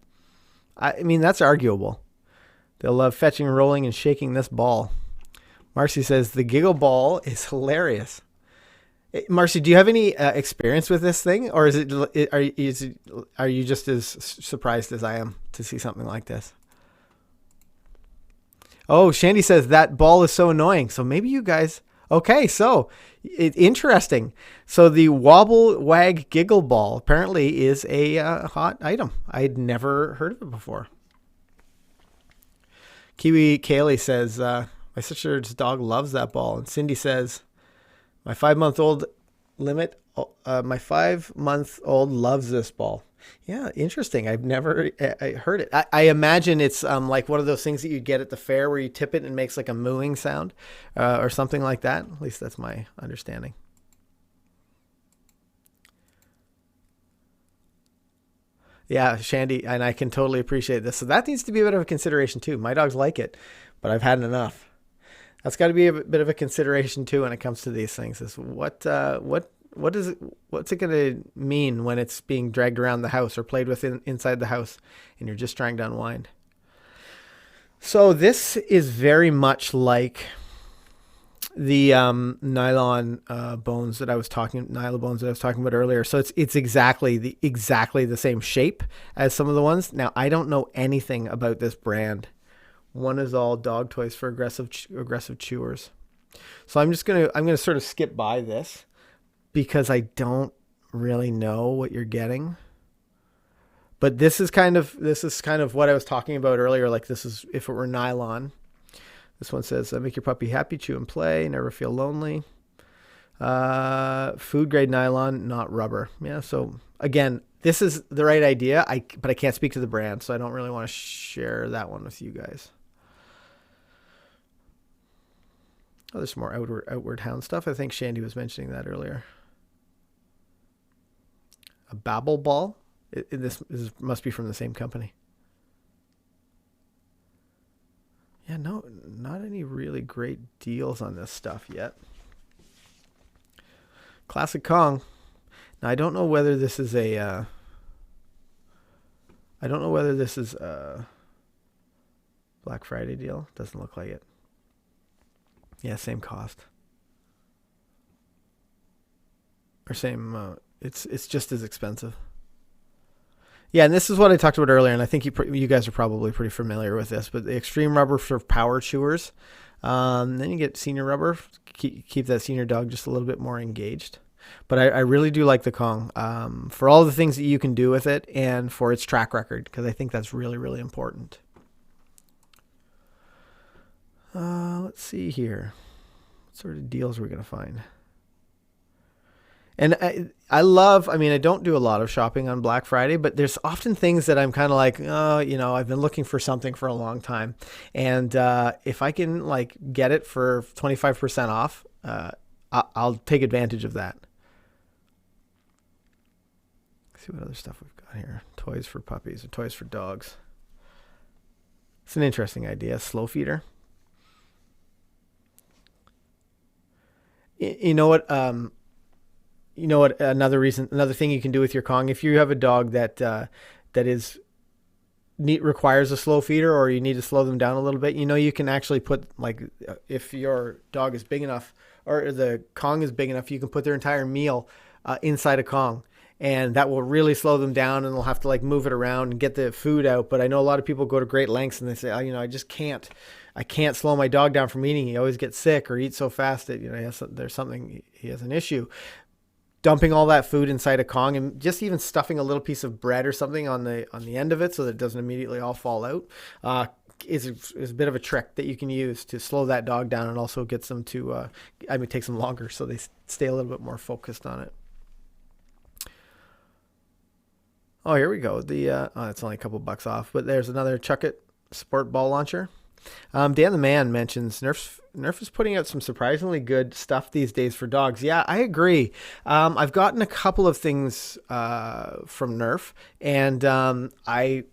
I mean, that's arguable. They'll love fetching, rolling, and shaking this ball. Marcy says the Giggle Ball is hilarious. Marcy, do you have any experience with this thing, or are you just as surprised as I am to see something like this? Oh, Shandy says that ball is so annoying. So maybe you guys. Okay, so interesting. So the Wobble, Wag, Giggle Ball apparently is a hot item. I'd never heard of it before. Kiwi Kaylee says, my sister's dog loves that ball. And Cindy says, my 5-month-old loves this ball. Yeah, interesting. I've never heard it. I imagine it's like one of those things that you get at the fair where you tip it and it makes like a mooing sound or something like that. At least that's my understanding. Yeah, Shandy, and I can totally appreciate this. So that needs to be a bit of a consideration too. My dogs like it, but I've had enough. That's got to be a bit of a consideration too when it comes to these things. Is what is it? What's it going to mean when it's being dragged around the house or played with inside the house, and you're just trying to unwind? So this is very much like the nylon bones that I was talking about earlier. So it's exactly the same shape as some of the ones. Now I don't know anything about this brand. One is all dog toys for aggressive chewers. So I'm gonna sort of skip by this because I don't really know what you're getting. But this is kind of what I was talking about earlier. Like this is if it were nylon. This one says, make your puppy happy, chew and play, never feel lonely. Food grade nylon, not rubber. Yeah. So again, this is the right idea. But I can't speak to the brand, so I don't really want to share that one with you guys. Oh, there's some more outward hound stuff. I think Shandy was mentioning that earlier. A Babble ball. This must be from the same company. Yeah, no, not any really great deals on this stuff yet. Classic Kong. Now I don't know whether this is a. I don't know whether this is a Black Friday deal. Doesn't look like it. Yeah, same cost. Or same. It's just as expensive. Yeah, and this is what I talked about earlier, and I think you guys are probably pretty familiar with this, but the extreme rubber for power chewers. Then you get senior rubber, keep that senior dog just a little bit more engaged. But I really do like the Kong for all the things that you can do with it and for its track record, because I think that's really, really important. Let's see here. What sort of deals are we going to find? And I don't do a lot of shopping on Black Friday, but there's often things that I'm kind of like, oh, I've been looking for something for a long time. And if I can like get it for 25% off, I'll take advantage of that. Let's see what other stuff we've got here. Toys for puppies or toys for dogs. It's an interesting idea. Slow feeder. You know what? Another thing you can do with your Kong, if you have a dog that requires a slow feeder, or you need to slow them down a little bit, you can actually put, like, if your dog is big enough or the Kong is big enough, you can put their entire meal inside a Kong, and that will really slow them down, and they'll have to like move it around and get the food out. But I know a lot of people go to great lengths and they say, I just can't. I can't slow my dog down from eating. He always gets sick or eats so fast that he has an issue. Dumping all that food inside a Kong and just even stuffing a little piece of bread or something on the end of it so that it doesn't immediately all fall out is a bit of a trick that you can use to slow that dog down, and also gets them to it takes them longer so they stay a little bit more focused on it. Oh, here we go. It's only a couple bucks off, but there's another Chuck It Sport ball launcher. Dan the Man mentions Nerf is putting out some surprisingly good stuff these days for dogs. Yeah, I agree. I've gotten a couple of things from Nerf, and I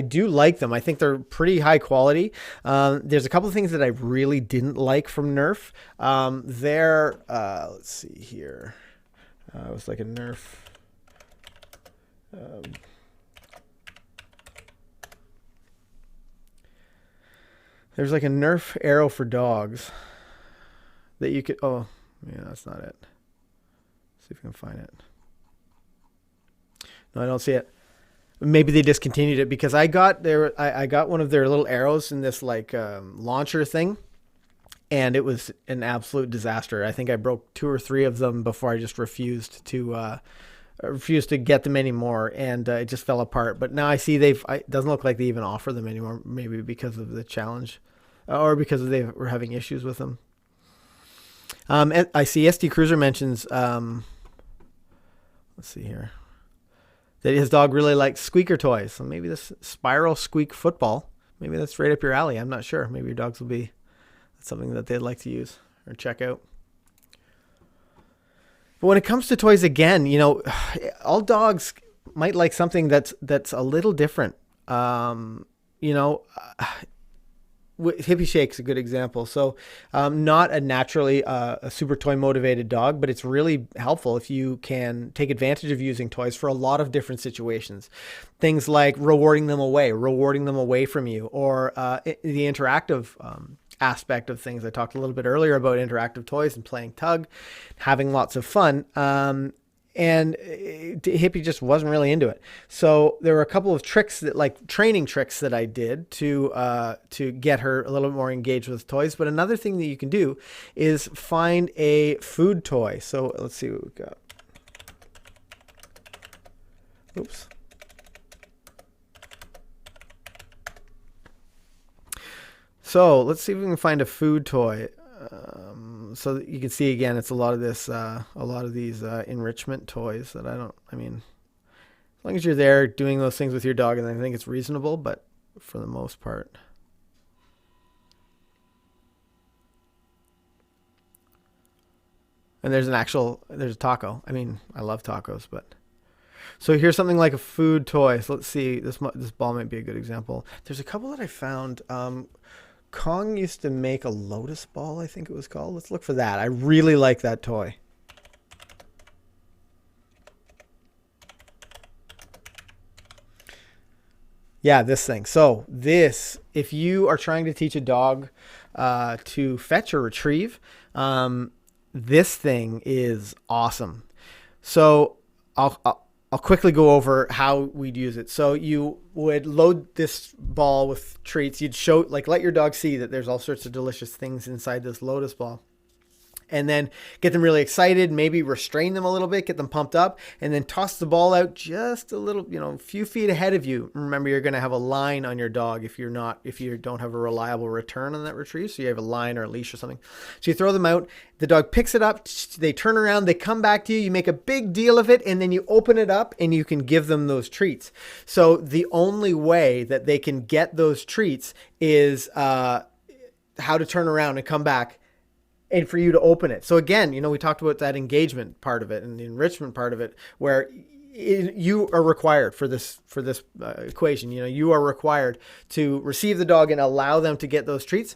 do like them. I think they're pretty high quality. There's a couple of things that I really didn't like from Nerf. Let's see here. It was like a Nerf. There's like a Nerf arrow for dogs that you could. Oh, yeah, that's not it. Let's see if we can find it. No, I don't see it. Maybe they discontinued it, because I got one of their little arrows in this like launcher thing, and it was an absolute disaster. I think I broke 2 or 3 of them before I just refused to get them anymore, and it just fell apart. But now I see it doesn't look like they even offer them anymore, maybe because of the challenge, or because they were having issues with them. And I see SD Cruiser mentions, let's see here, that his dog really likes squeaker toys. So maybe this spiral squeak football, maybe that's right up your alley. I'm not sure. Maybe your dogs will be something that they'd like to use or check out. But when it comes to toys, again, all dogs might like something that's a little different. You know, Hippie Shake's a good example. So, not a naturally a super toy motivated dog, but it's really helpful if you can take advantage of using toys for a lot of different situations. Things like rewarding them away from you, or the interactive aspect of things. I talked a little bit earlier about interactive toys and playing tug, having lots of fun. And Hippie just wasn't really into it. So there were a couple of tricks that, like training tricks, that I did to get her a little bit more engaged with toys. But another thing that you can do is find a food toy. So let's see what we've got. Oops. So let's see if we can find a food toy. So that you can see again, it's a lot of these enrichment toys that I mean, as long as you're there doing those things with your dog, and I think it's reasonable, but for the most part. And there's a taco. I mean, I love tacos, but. So here's something like a food toy. So let's see, this ball might be a good example. There's a couple that I found. Kong used to make a lotus ball, I think it was called. Let's look for that. I really like that toy. Yeah, this thing. So this, if you are trying to teach a dog to fetch or retrieve, this thing is awesome. So I'll quickly go over how we'd use it. So you would load this ball with treats. You'd let your dog see that there's all sorts of delicious things inside this lotus ball. And then get them really excited, maybe restrain them a little bit, get them pumped up, and then toss the ball out just a little, a few feet ahead of you. Remember, you're going to have a line on your dog if you don't have a reliable return on that retrieve. So you have a line or a leash or something. So you throw them out, the dog picks it up, they turn around, they come back to you, you make a big deal of it, and then you open it up and you can give them those treats. So the only way that they can get those treats is how to turn around and come back, and for you to open it. So again, we talked about that engagement part of it and the enrichment part of it, where you are required for this equation. You are required to receive the dog and allow them to get those treats.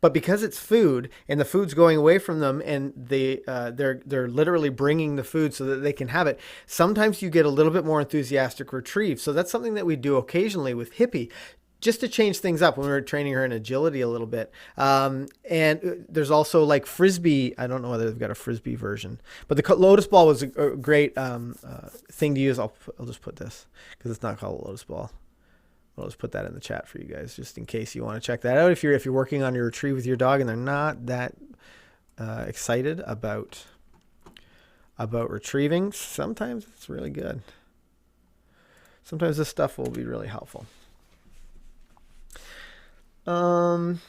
But because it's food and the food's going away from them, and they're literally bringing the food so that they can have it, sometimes you get a little bit more enthusiastic retrieve. So that's something that we do occasionally with Hippie, just to change things up when we were training her in agility a little bit. And there's also like Frisbee. I don't know whether they've got a Frisbee version, but the lotus ball was a great thing to use. I'll just put this because it's not called a lotus ball. I'll just put that in the chat for you guys, just in case you want to check that out. If you're working on your retrieve with your dog and they're not that excited about retrieving, sometimes it's really good. Sometimes this stuff will be really helpful. Been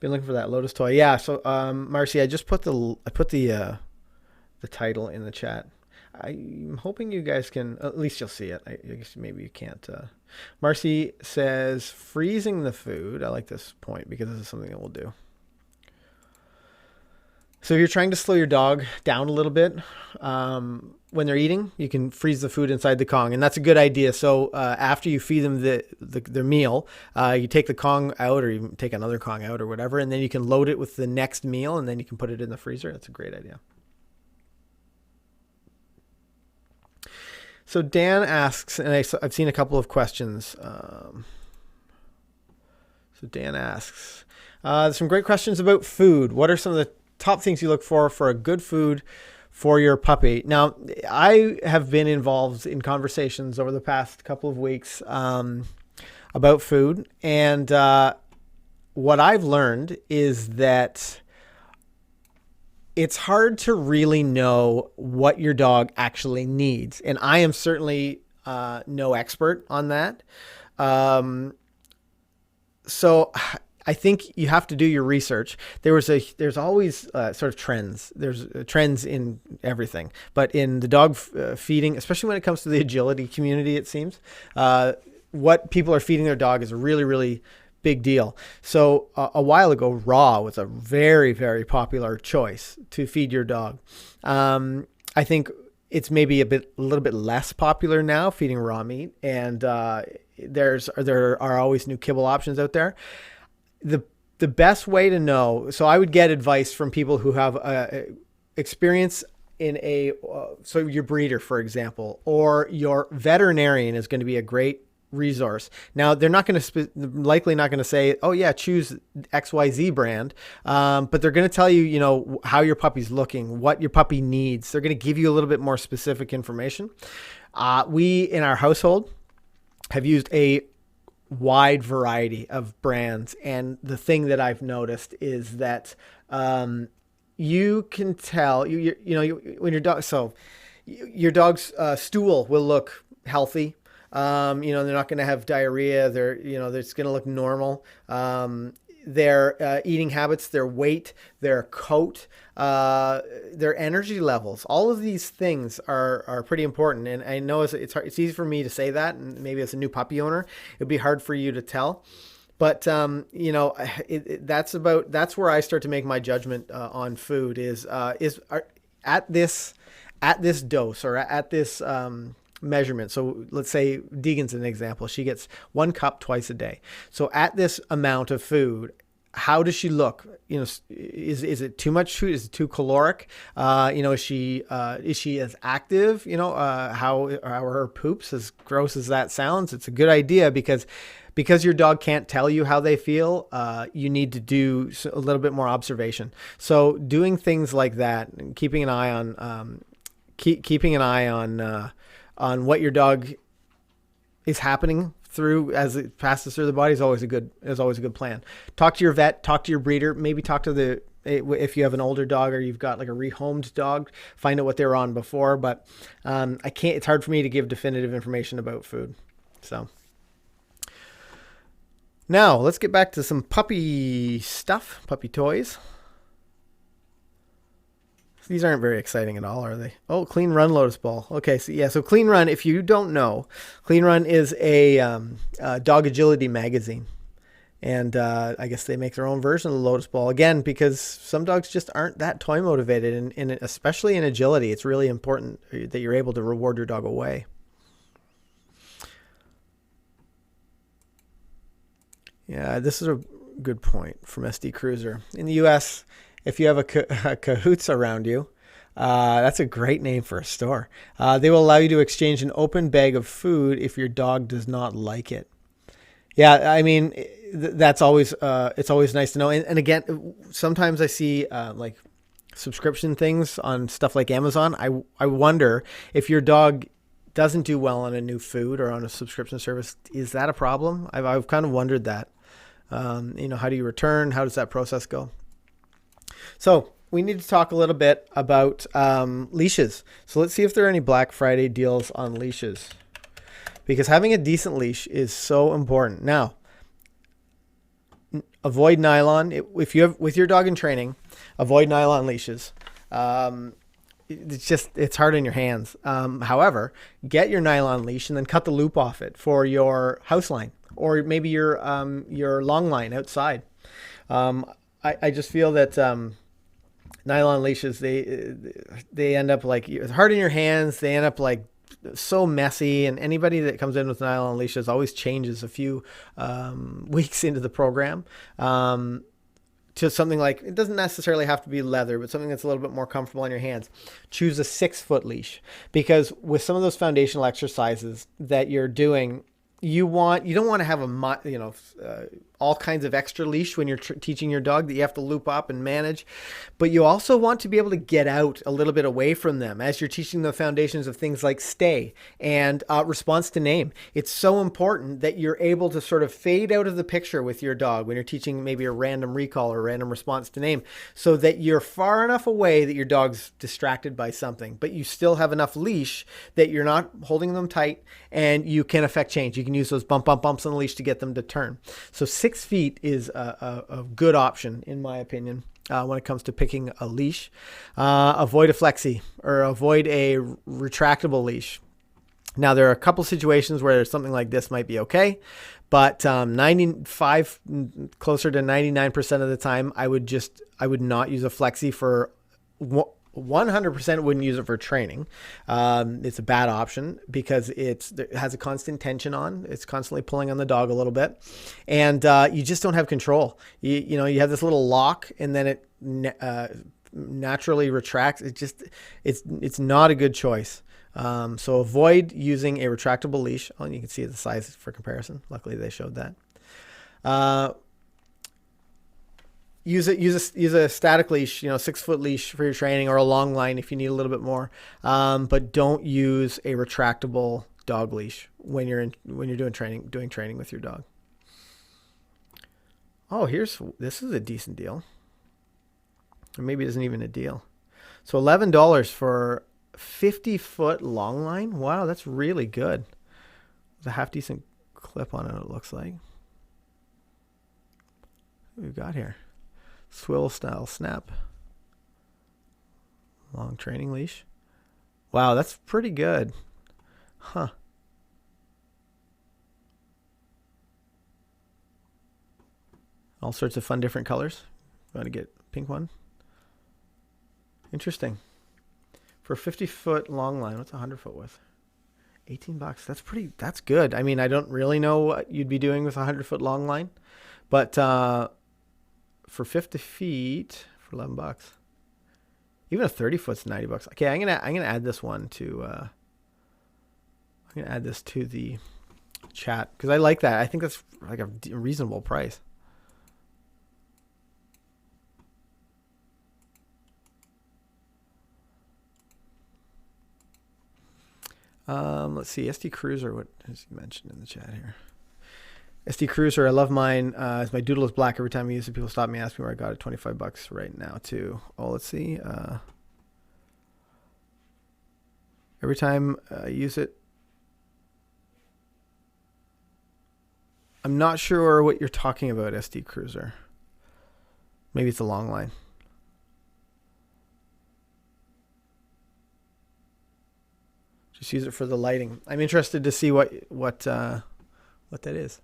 looking for that lotus toy. Yeah. So, Marcy, I just put the title in the chat. I'm hoping you guys can, at least you'll see it. I guess maybe you can't. Marcy says freezing the food. I like this point because this is something that we'll do. So if you're trying to slow your dog down a little bit, when they're eating, you can freeze the food inside the Kong, and that's a good idea. So after you feed them their meal, you take the Kong out, or you take another Kong out or whatever, and then you can load it with the next meal, and then you can put it in the freezer. That's a great idea. So Dan asks, and I've seen a couple of questions. So Dan asks, some great questions about food. What are some of the top things you look for a good food for your puppy? Now, I have been involved in conversations over the past couple of weeks about food. And what I've learned is that it's hard to really know what your dog actually needs. And I am certainly no expert on that. So I think you have to do your research. There's always sort of trends. There's trends in everything, but in the dog feeding, especially when it comes to the agility community, it seems what people are feeding their dog is a really, really big deal. So a while ago, raw was a very, very popular choice to feed your dog. I think it's maybe a little bit less popular now, feeding raw meat, and there are always new kibble options out there. The best way to know, so I would get advice from people who have experience in so your breeder, for example, or your veterinarian is going to be a great resource. Now, they're not going to likely not going to say, oh yeah, choose XYZ brand, but they're going to tell you, how your puppy's looking, what your puppy needs. They're going to give you a little bit more specific information. We in our household have used a wide variety of brands, and the thing that I've noticed is that you can tell when your dog's stool will look healthy. They're not going to have diarrhea. It's going to look normal. Their eating habits, their weight, their coat, their energy levels, all of these things are pretty important. And I know it's hard, it's easy for me to say that, and maybe as a new puppy owner, it'd be hard for you to tell. But that's where I start to make my judgment on food at this dose or at this measurement. So let's say Deegan's an example. She gets 1 cup twice a day. So at this amount of food, how does she look? Is it too much food? Is it too caloric? Is she as active? How are her poops? As gross as that sounds, it's a good idea because your dog can't tell you how they feel. You need to do a little bit more observation. So doing things like that and keeping an eye on what your dog is happening through as it passes through the body is always a good plan. Talk to your vet, talk to your breeder, maybe talk to if you have an older dog or you've got like a rehomed dog, find out what they were on before. But it's hard for me to give definitive information about food. So now let's get back to some puppy stuff, puppy toys. These aren't very exciting at all, are they? Oh, Clean Run Lotus Ball. Okay, so Clean Run, if you don't know, Clean Run is a dog agility magazine. And I guess they make their own version of the Lotus Ball. Again, because some dogs just aren't that toy motivated. And especially in agility, it's really important that you're able to reward your dog away. Yeah, this is a good point from SD Cruiser. In the U.S., if you have a Cahoots around you, that's a great name for a store. They will allow you to exchange an open bag of food if your dog does not like it. Yeah, I mean, that's always it's always nice to know. And again, sometimes I see like subscription things on stuff like Amazon. I wonder if your dog doesn't do well on a new food or on a subscription service, is that a problem? I've kind of wondered that. How do you return? How does that process go? So we need to talk a little bit about leashes. So let's see if there are any Black Friday deals on leashes, because having a decent leash is so important. Now, avoid nylon. If you have with your dog in training, avoid nylon leashes. It's hard in your hands. However, get your nylon leash and then cut the loop off it for your house line or maybe your long line outside. I just feel that nylon leashes, they end up like, it's hard in your hands. They end up like so messy, and anybody that comes in with nylon leashes always changes a few weeks into the program to something like, it doesn't necessarily have to be leather, but something that's a little bit more comfortable on your hands. Choose a 6-foot leash, because with some of those foundational exercises that you're doing, you don't want to have all kinds of extra leash when you're teaching your dog that you have to loop up and manage, but you also want to be able to get out a little bit away from them as you're teaching the foundations of things like stay and response to name. It's so important that you're able to sort of fade out of the picture with your dog when you're teaching maybe a random recall or a random response to name, so that you're far enough away that your dog's distracted by something, but you still have enough leash that you're not holding them tight and you can affect change. You can use those bumps on the leash to get them to turn. So 6 feet is a good option, in my opinion, when it comes to picking a leash. Avoid a flexi or avoid a retractable leash. Now, there are a couple situations where something like this might be okay, but closer to 99% of the time, I would not use a flexi for 100% wouldn't use it for training. It's a bad option because it has a constant tension on. It's constantly pulling on the dog a little bit, and you just don't have control. You know, you have this little lock, and then it naturally retracts. It's not a good choice. So avoid using a retractable leash. Oh, and you can see the size for comparison. Luckily, they showed that. Use a static leash, 6-foot leash for your training, or a long line if you need a little bit more. But don't use a retractable dog leash when you're doing training with your dog. Oh, this is a decent deal. Or maybe it isn't even a deal. So $11 for 50-foot long line. Wow, that's really good. There's a half decent clip on it, it looks like. What we've got here. Swivel style snap. Long training leash. Wow, that's pretty good. Huh. All sorts of fun different colors. Want to get pink one? Interesting. For a 50-foot long line, what's a 100-foot width? $18. That's good. I mean, I don't really know what you'd be doing with a 100-foot long line, but for 50 feet for $11, even a 30-foot's $90. Okay, I'm gonna add this one to the chat because I like that. I think that's like a reasonable price. Let's see. SD Cruiser, what has he mentioned in the chat here? SD Cruiser, I love mine. My doodle is black every time I use it. People stop me, ask me where I got it. $25 right now too. Oh, let's see. Every time I use it, I'm not sure what you're talking about, SD Cruiser. Maybe it's a long line. Just use it for the lighting. I'm interested to see what that is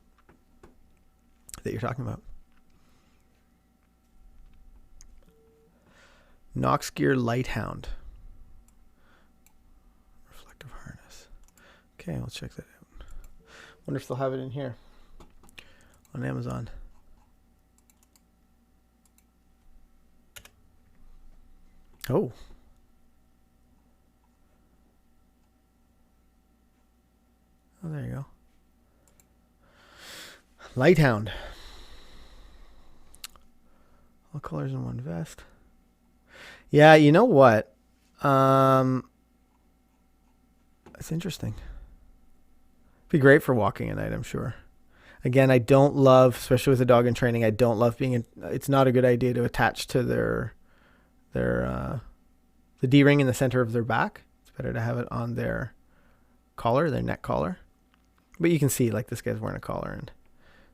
that you're talking about. Nox Gear Lighthound. Reflective harness. Okay, let's check that out. Wonder if they'll have it in here on Amazon. Oh. Oh, there you go. Lighthound. All colors in one vest. Yeah, you know what? It's interesting. Be great for walking at night, I'm sure. Again, I don't love, especially with a dog in training, I don't love it's not a good idea to attach to the D-ring in the center of their back. It's better to have it on their collar, their neck collar. But you can see, like, this guy's wearing a collar and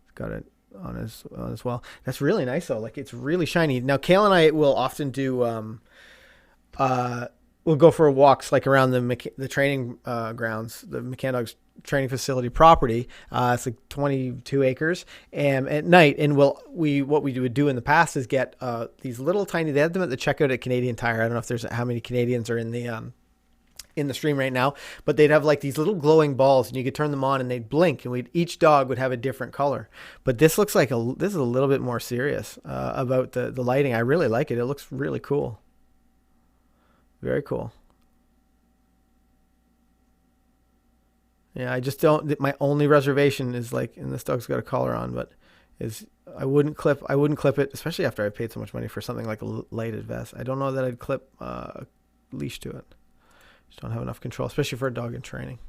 he's got it on as well. That's really nice, though. Like, it's really shiny. Now, Kale and I will often do, we'll go for walks, like, around the training grounds, the McCann Dogs training facility property. It's like 22 acres, and at night, and what we would do in the past is get these little tiny. They had them at the checkout at Canadian Tire. I don't know if there's how many Canadians are in the stream right now, but they'd have like these little glowing balls, and you could turn them on, and they'd blink, and each dog would have a different color. But this looks like this is a little bit more serious about the lighting. I really like it. It looks really cool. Very cool. Yeah, I just don't. My only reservation is like, and this dog's got a collar on, but I wouldn't clip it, especially after I paid so much money for something like a lighted vest. I don't know that I'd clip a leash to it. Just don't have enough control, especially for a dog in training.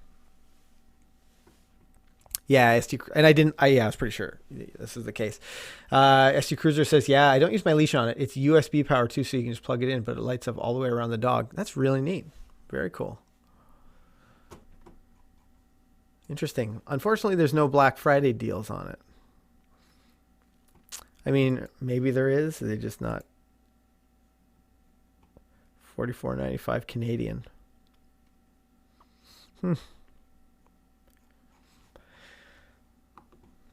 Yeah, I was pretty sure this is the case. ST Cruiser says, yeah, I don't use my leash on it. It's USB power too, so you can just plug it in, but it lights up all the way around the dog. That's really neat. Very cool. Interesting. Unfortunately, there's no Black Friday deals on it. I mean, maybe there is. They're just not. $44.95 Canadian.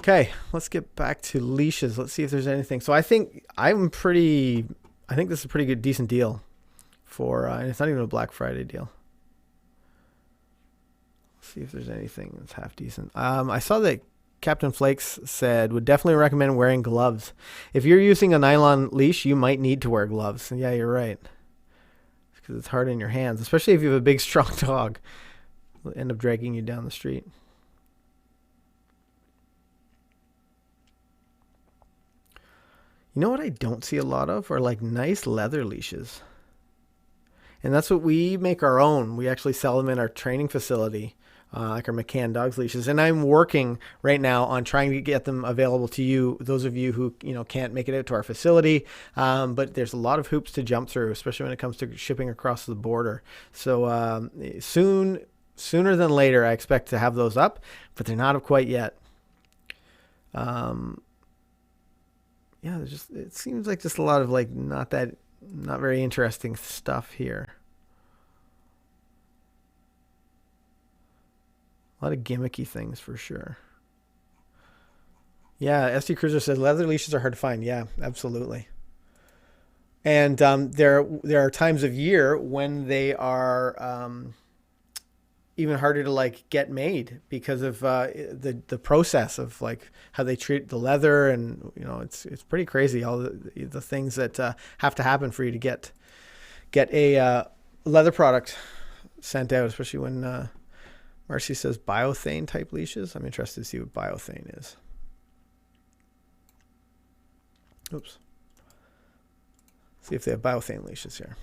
Okay, let's get back to leashes. Let's see if there's anything. So I think this is a pretty good, decent deal and it's not even a Black Friday deal. Let's see if there's anything that's half decent. I saw that Captain Flakes said would definitely recommend wearing gloves. If you're using a nylon leash, you might need to wear gloves. And yeah, you're right. Because it's hard in your hands, especially if you have a big, strong dog. It'll end up dragging you down the street. You know what I don't see a lot of are like nice leather leashes. And that's what we make our own. We actually sell them in our training facility, like our McCann dogs leashes. And I'm working right now on trying to get them available to you, those of you who can't make it out to our facility. But there's a lot of hoops to jump through, especially when it comes to shipping across the border. So sooner than later, I expect to have those up, but they're not up quite yet. Yeah, it seems like just a lot of like not very interesting stuff here. A lot of gimmicky things for sure. Yeah, SD Cruiser says leather leashes are hard to find. Yeah, absolutely. And there are times of year when they are even harder to like get made because of the process of like how they treat the leather, and it's pretty crazy all the things that have to happen for you to get a leather product sent out, especially when Marcy says biothane type leashes. I'm interested to see what biothane is. Oops. See if they have biothane leashes here.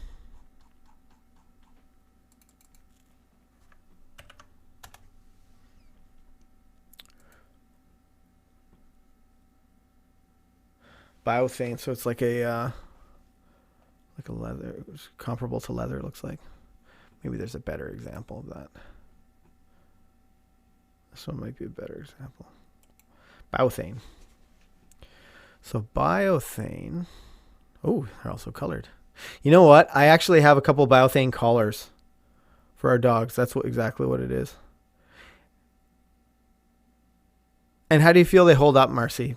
Biothane, so it's like a leather, it's comparable to leather, it looks like. Maybe there's a better example of that. This one might be a better example. Biothane. So biothane. Oh, they're also colored. You know what? I actually have a couple of biothane collars for our dogs. That's exactly what it is. And how do you feel they hold up, Marcy?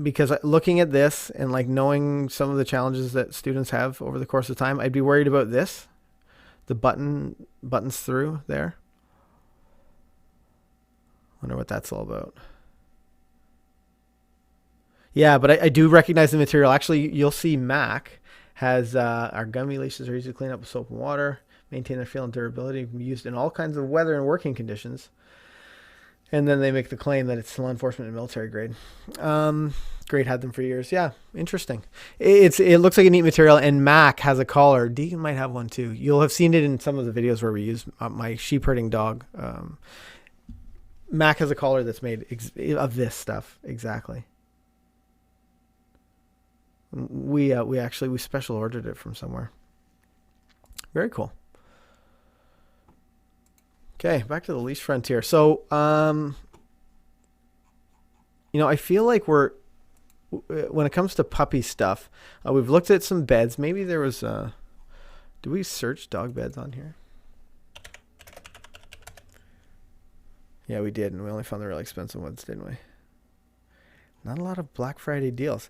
Because looking at this and like knowing some of the challenges that students have over the course of time, I'd be worried about this. The buttons through there. Wonder what that's all about. Yeah, but I do recognize the material. Actually, you'll see Mac has our gummy leashes are easy to clean up with soap and water, maintain their feel and durability, can be used in all kinds of weather and working conditions. And then they make the claim that it's law enforcement and military grade. Grade had them for years. Yeah, interesting. It looks like a neat material, and Mac has a collar. Deegan might have one too. You'll have seen it in some of the videos where we use my sheep herding dog. Mac has a collar that's made of this stuff. Exactly. We special ordered it from somewhere. Very cool. Okay, back to the leash frontier. So, I feel like when it comes to puppy stuff, we've looked at some beds. Maybe there was do we search dog beds on here? Yeah, we did, and we only found the really expensive ones, didn't we? Not a lot of Black Friday deals.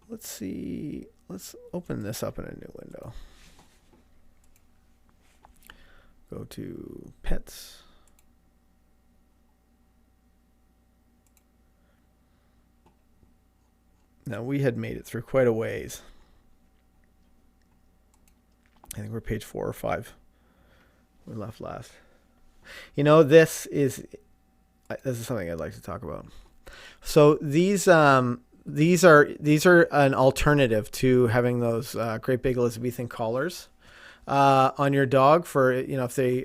Let's see. Let's open this up in a new window. Go to pets. Now, we had made it through quite a ways. I think we're page 4 or 5. We left last. This is something I'd like to talk about. So these are an alternative to having those great big Elizabethan collars on your dog for if they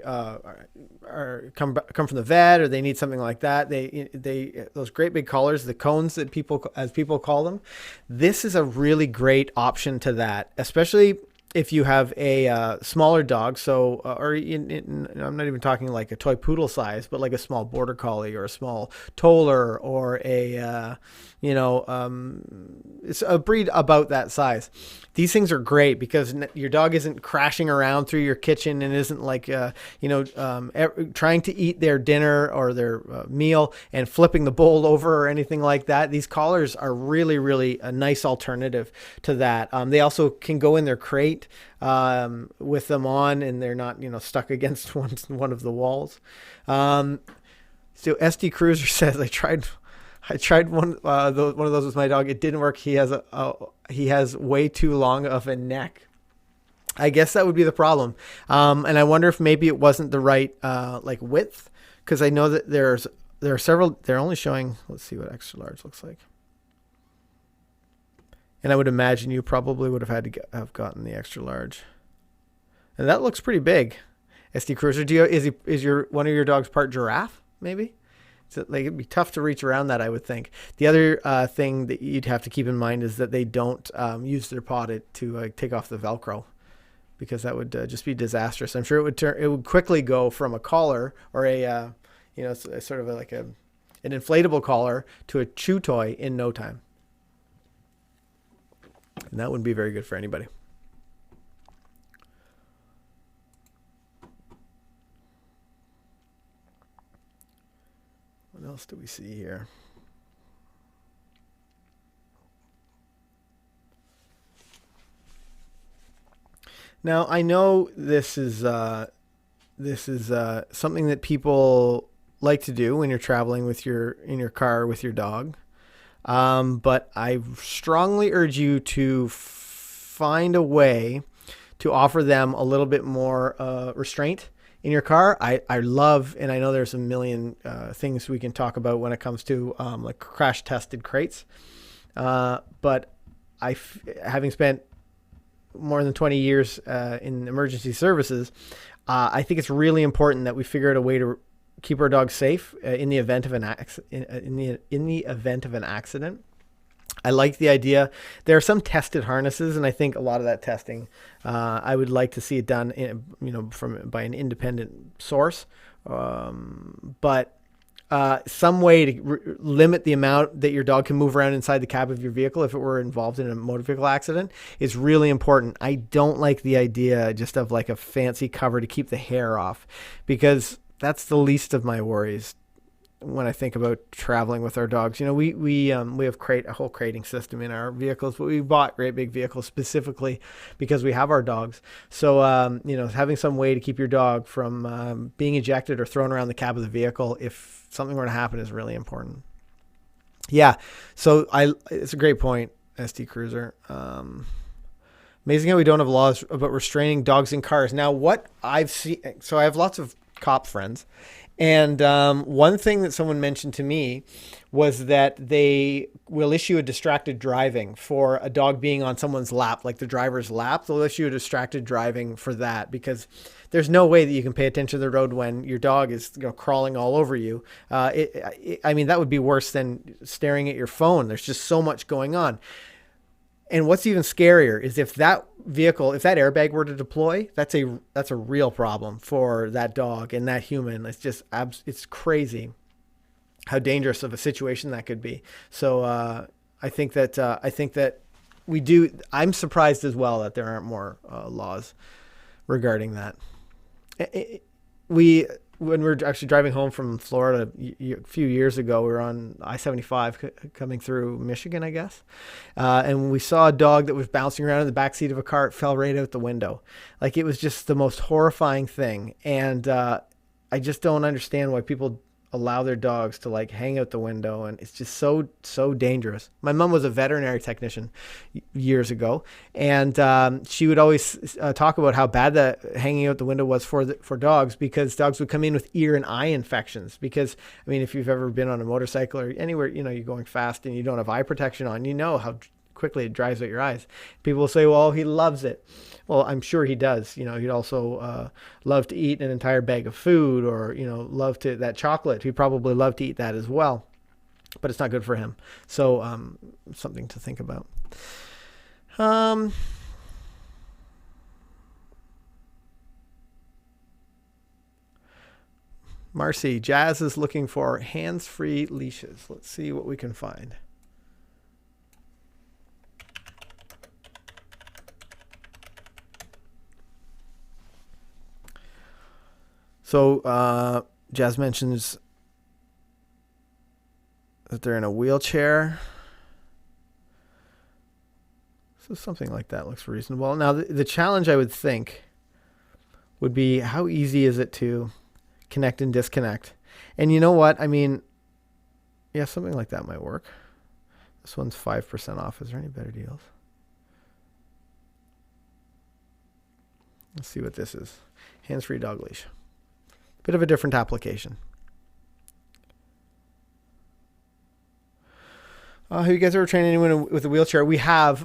come from the vet or they need something like that. They those great big collars, the cones that people call them. This is a really great option to that, especially if you have a smaller dog. So I'm not even talking like a toy poodle size, but like a small border collie or a small toller or it's a breed about that size. These things are great because your dog isn't crashing around through your kitchen and isn't like, trying to eat their dinner or their meal and flipping the bowl over or anything like that. These collars are really, really a nice alternative to that. They also can go in their crate. restraint with them on, and they're not, stuck against one of the walls. So SD Cruiser says, I tried one of those with my dog. It didn't work. He has way too long of a neck. I guess that would be the problem. And I wonder if maybe it wasn't the right width, because I know that there are several. They're only showing. Let's see what extra large looks like. And I would imagine you probably would have had to have gotten the extra large. And that looks pretty big. SD Cruiser, is your one of your dogs part giraffe? Maybe. So, it'd be tough to reach around that, I would think. The other thing that you'd have to keep in mind is that they don't use their paw to take off the Velcro, because that would just be disastrous. I'm sure it would quickly go from a collar or a sort of an inflatable collar to a chew toy in no time. And that wouldn't be very good for anybody. What else do we see here? Now, I know this is something that people like to do when you're traveling in your car with your dog. But I strongly urge you to find a way to offer them a little bit more restraint in your car. I love, and I know there's a million things we can talk about when it comes to crash tested crates. But having spent more than 20 years in emergency services, I think it's really important that we figure out a way to keep our dogs safe in the event of an accident. I like the idea. There are some tested harnesses, and I think a lot of that testing, I would like to see it done, by an independent source. But some way to limit the amount that your dog can move around inside the cab of your vehicle if it were involved in a motor vehicle accident is really important. I don't like the idea just of like a fancy cover to keep the hair off, because that's the least of my worries when I think about traveling with our dogs. We have a whole crating system in our vehicles, but we bought great big vehicles specifically because we have our dogs. So, having some way to keep your dog from being ejected or thrown around the cab of the vehicle if something were to happen is really important. Yeah. So it's a great point, SD Cruiser. Amazing how we don't have laws about restraining dogs in cars. Now, what I've seen, so I have lots of cop friends. And one thing that someone mentioned to me was that they will issue a distracted driving for a dog being on someone's lap, like the driver's lap. They'll issue a distracted driving for that, because there's no way that you can pay attention to the road when your dog is crawling all over you. That would be worse than staring at your phone. There's just so much going on. And what's even scarier is if that airbag were to deploy, that's a real problem for that dog and that human. It's just it's crazy how dangerous of a situation that could be. So I think that we do. I'm surprised as well that there aren't more laws regarding that. When we were actually driving home from Florida a few years ago, we were on I-75 coming through Michigan, I guess. And we saw a dog that was bouncing around in the backseat of a car. It fell right out the window. Like, it was just the most horrifying thing. And I just don't understand why people allow their dogs to hang out the window. And it's just so dangerous. My mom was a veterinary technician years ago, and she would always talk about how bad that hanging out the window was for dogs, because dogs would come in with ear and eye infections. Because, if you've ever been on a motorcycle or anywhere, you're going fast and you don't have eye protection on, how quickly it dries out your eyes. People will say, well, he loves it. Well, I'm sure he does. He'd also love to eat an entire bag of food, or, love that chocolate. He'd probably love to eat that as well, but it's not good for him. So something to think about. Marcy, Jazz is looking for hands-free leashes. Let's see what we can find. So Jazz mentions that they're in a wheelchair. So something like that looks reasonable. Now, the challenge I would think would be how easy is it to connect and disconnect? And you know what? I mean, yeah, something like that might work. This one's 5% off. Is there any better deals? Let's see what this is. Hands-free dog leash. Bit of a different application. Have you guys ever trained anyone with a wheelchair? We have,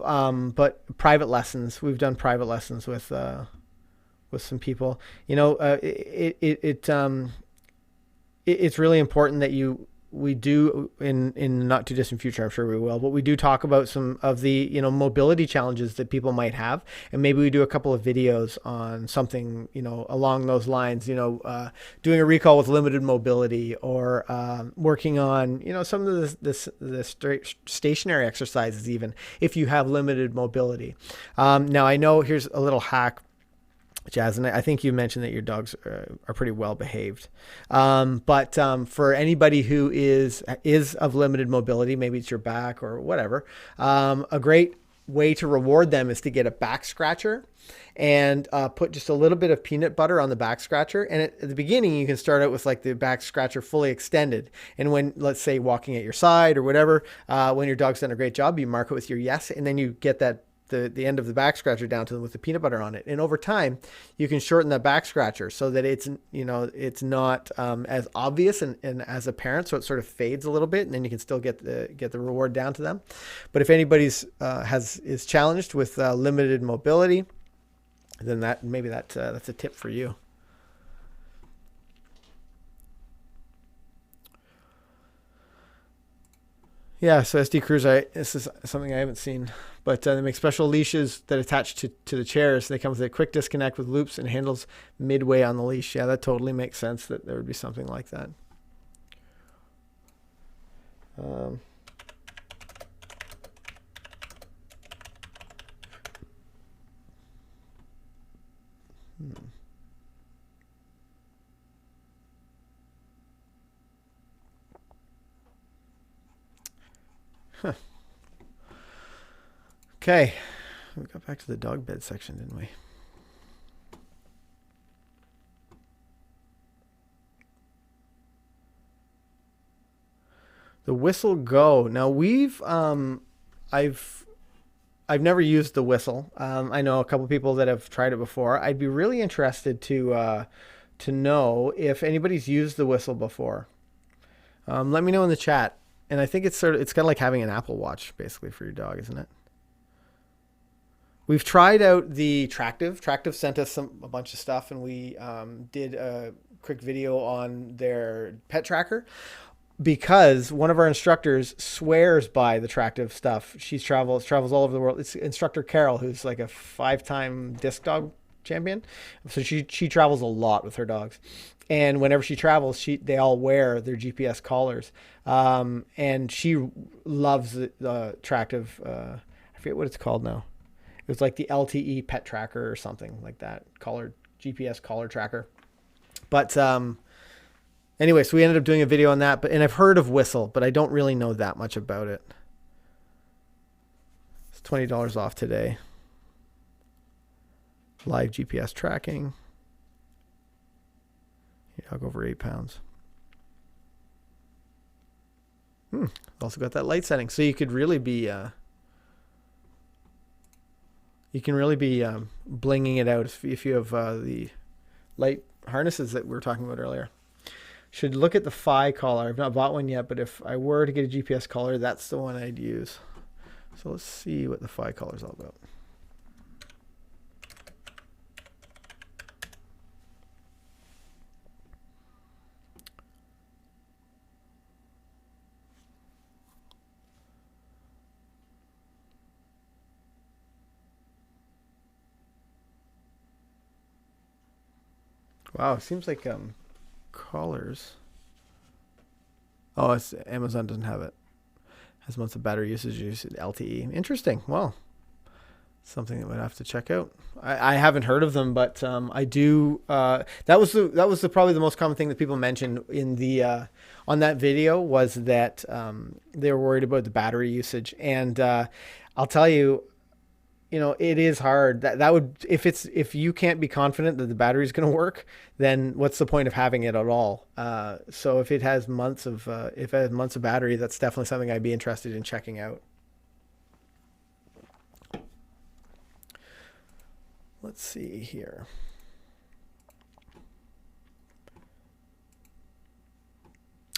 but private lessons. We've done private lessons with some people. You know, it's really important that we do in the not too distant future, I'm sure we will, but we do talk about some of the, you know, mobility challenges that people might have. And maybe we do a couple of videos on something, you know, along those lines, you know, doing a recall with limited mobility, or working on, you know, some of the stationary exercises, even if you have limited mobility. Now I know here's a little hack, Jazz, and I think you mentioned that your dogs are pretty well behaved. But for anybody who is of limited mobility, maybe it's your back or whatever, a great way to reward them is to get a back scratcher and put just a little bit of peanut butter on the back scratcher. And at the beginning, you can start out with like the back scratcher fully extended. And when, let's say, walking at your side or whatever, when your dog's done a great job, you mark it with your yes, and then you get that the end of the back scratcher down to them with the peanut butter on it. And over time, you can shorten that back scratcher so that it's, you know, it's not as obvious and as a parent, so it sort of fades a little bit, and then you can still get the reward down to them. But if anybody's is challenged with limited mobility, then that's a tip for you. Yeah, so SD Cruise, this is something I haven't seen, but they make special leashes that attach to the chairs. They come with a quick disconnect with loops and handles midway on the leash. Yeah, that totally makes sense that there would be something like that. Huh. Okay, we got back to the dog bed section, didn't we? The Whistle Go. Now I've never used the Whistle. I know a couple people that have tried it before. I'd be really interested to know if anybody's used the Whistle before. Let me know in the chat. And I think it's kind of like having an Apple Watch basically for your dog, isn't it? We've tried out the Tractive. Tractive sent us a bunch of stuff, and we did a quick video on their pet tracker because one of our instructors swears by the Tractive stuff. She travels all over the world. It's instructor Carol, who's like a 5-time disc dog champion. So she travels a lot with her dogs. And whenever she travels, they all wear their GPS collars. And she loves the Tractive. I forget what it's called now. It was like the LTE pet tracker or something like that. GPS collar tracker. But anyway, so we ended up doing a video on that. And I've heard of Whistle, but I don't really know that much about it. It's $20 off today. Live GPS tracking. Your dog over 8 pounds. Also got that light setting, so you could really be blinging it out if you have the light harnesses that we were talking about earlier. Should look at the Fi collar. I've not bought one yet, but if I were to get a GPS collar, that's the one I'd use. So let's see what the Fi collar is all about. Wow, it seems like collars. Oh, it's Amazon doesn't have it. Has months of battery usage LTE. Interesting. Well, something that we'd have to check out. I haven't heard of them, but I do. That was probably the most common thing that people mentioned in the on that video was that they were worried about the battery usage. And I'll tell you, it is hard. That would, if you can't be confident that the battery's going to work, then what's the point of having it at all? So if it has months of battery, that's definitely something I'd be interested in checking out. Let's see here.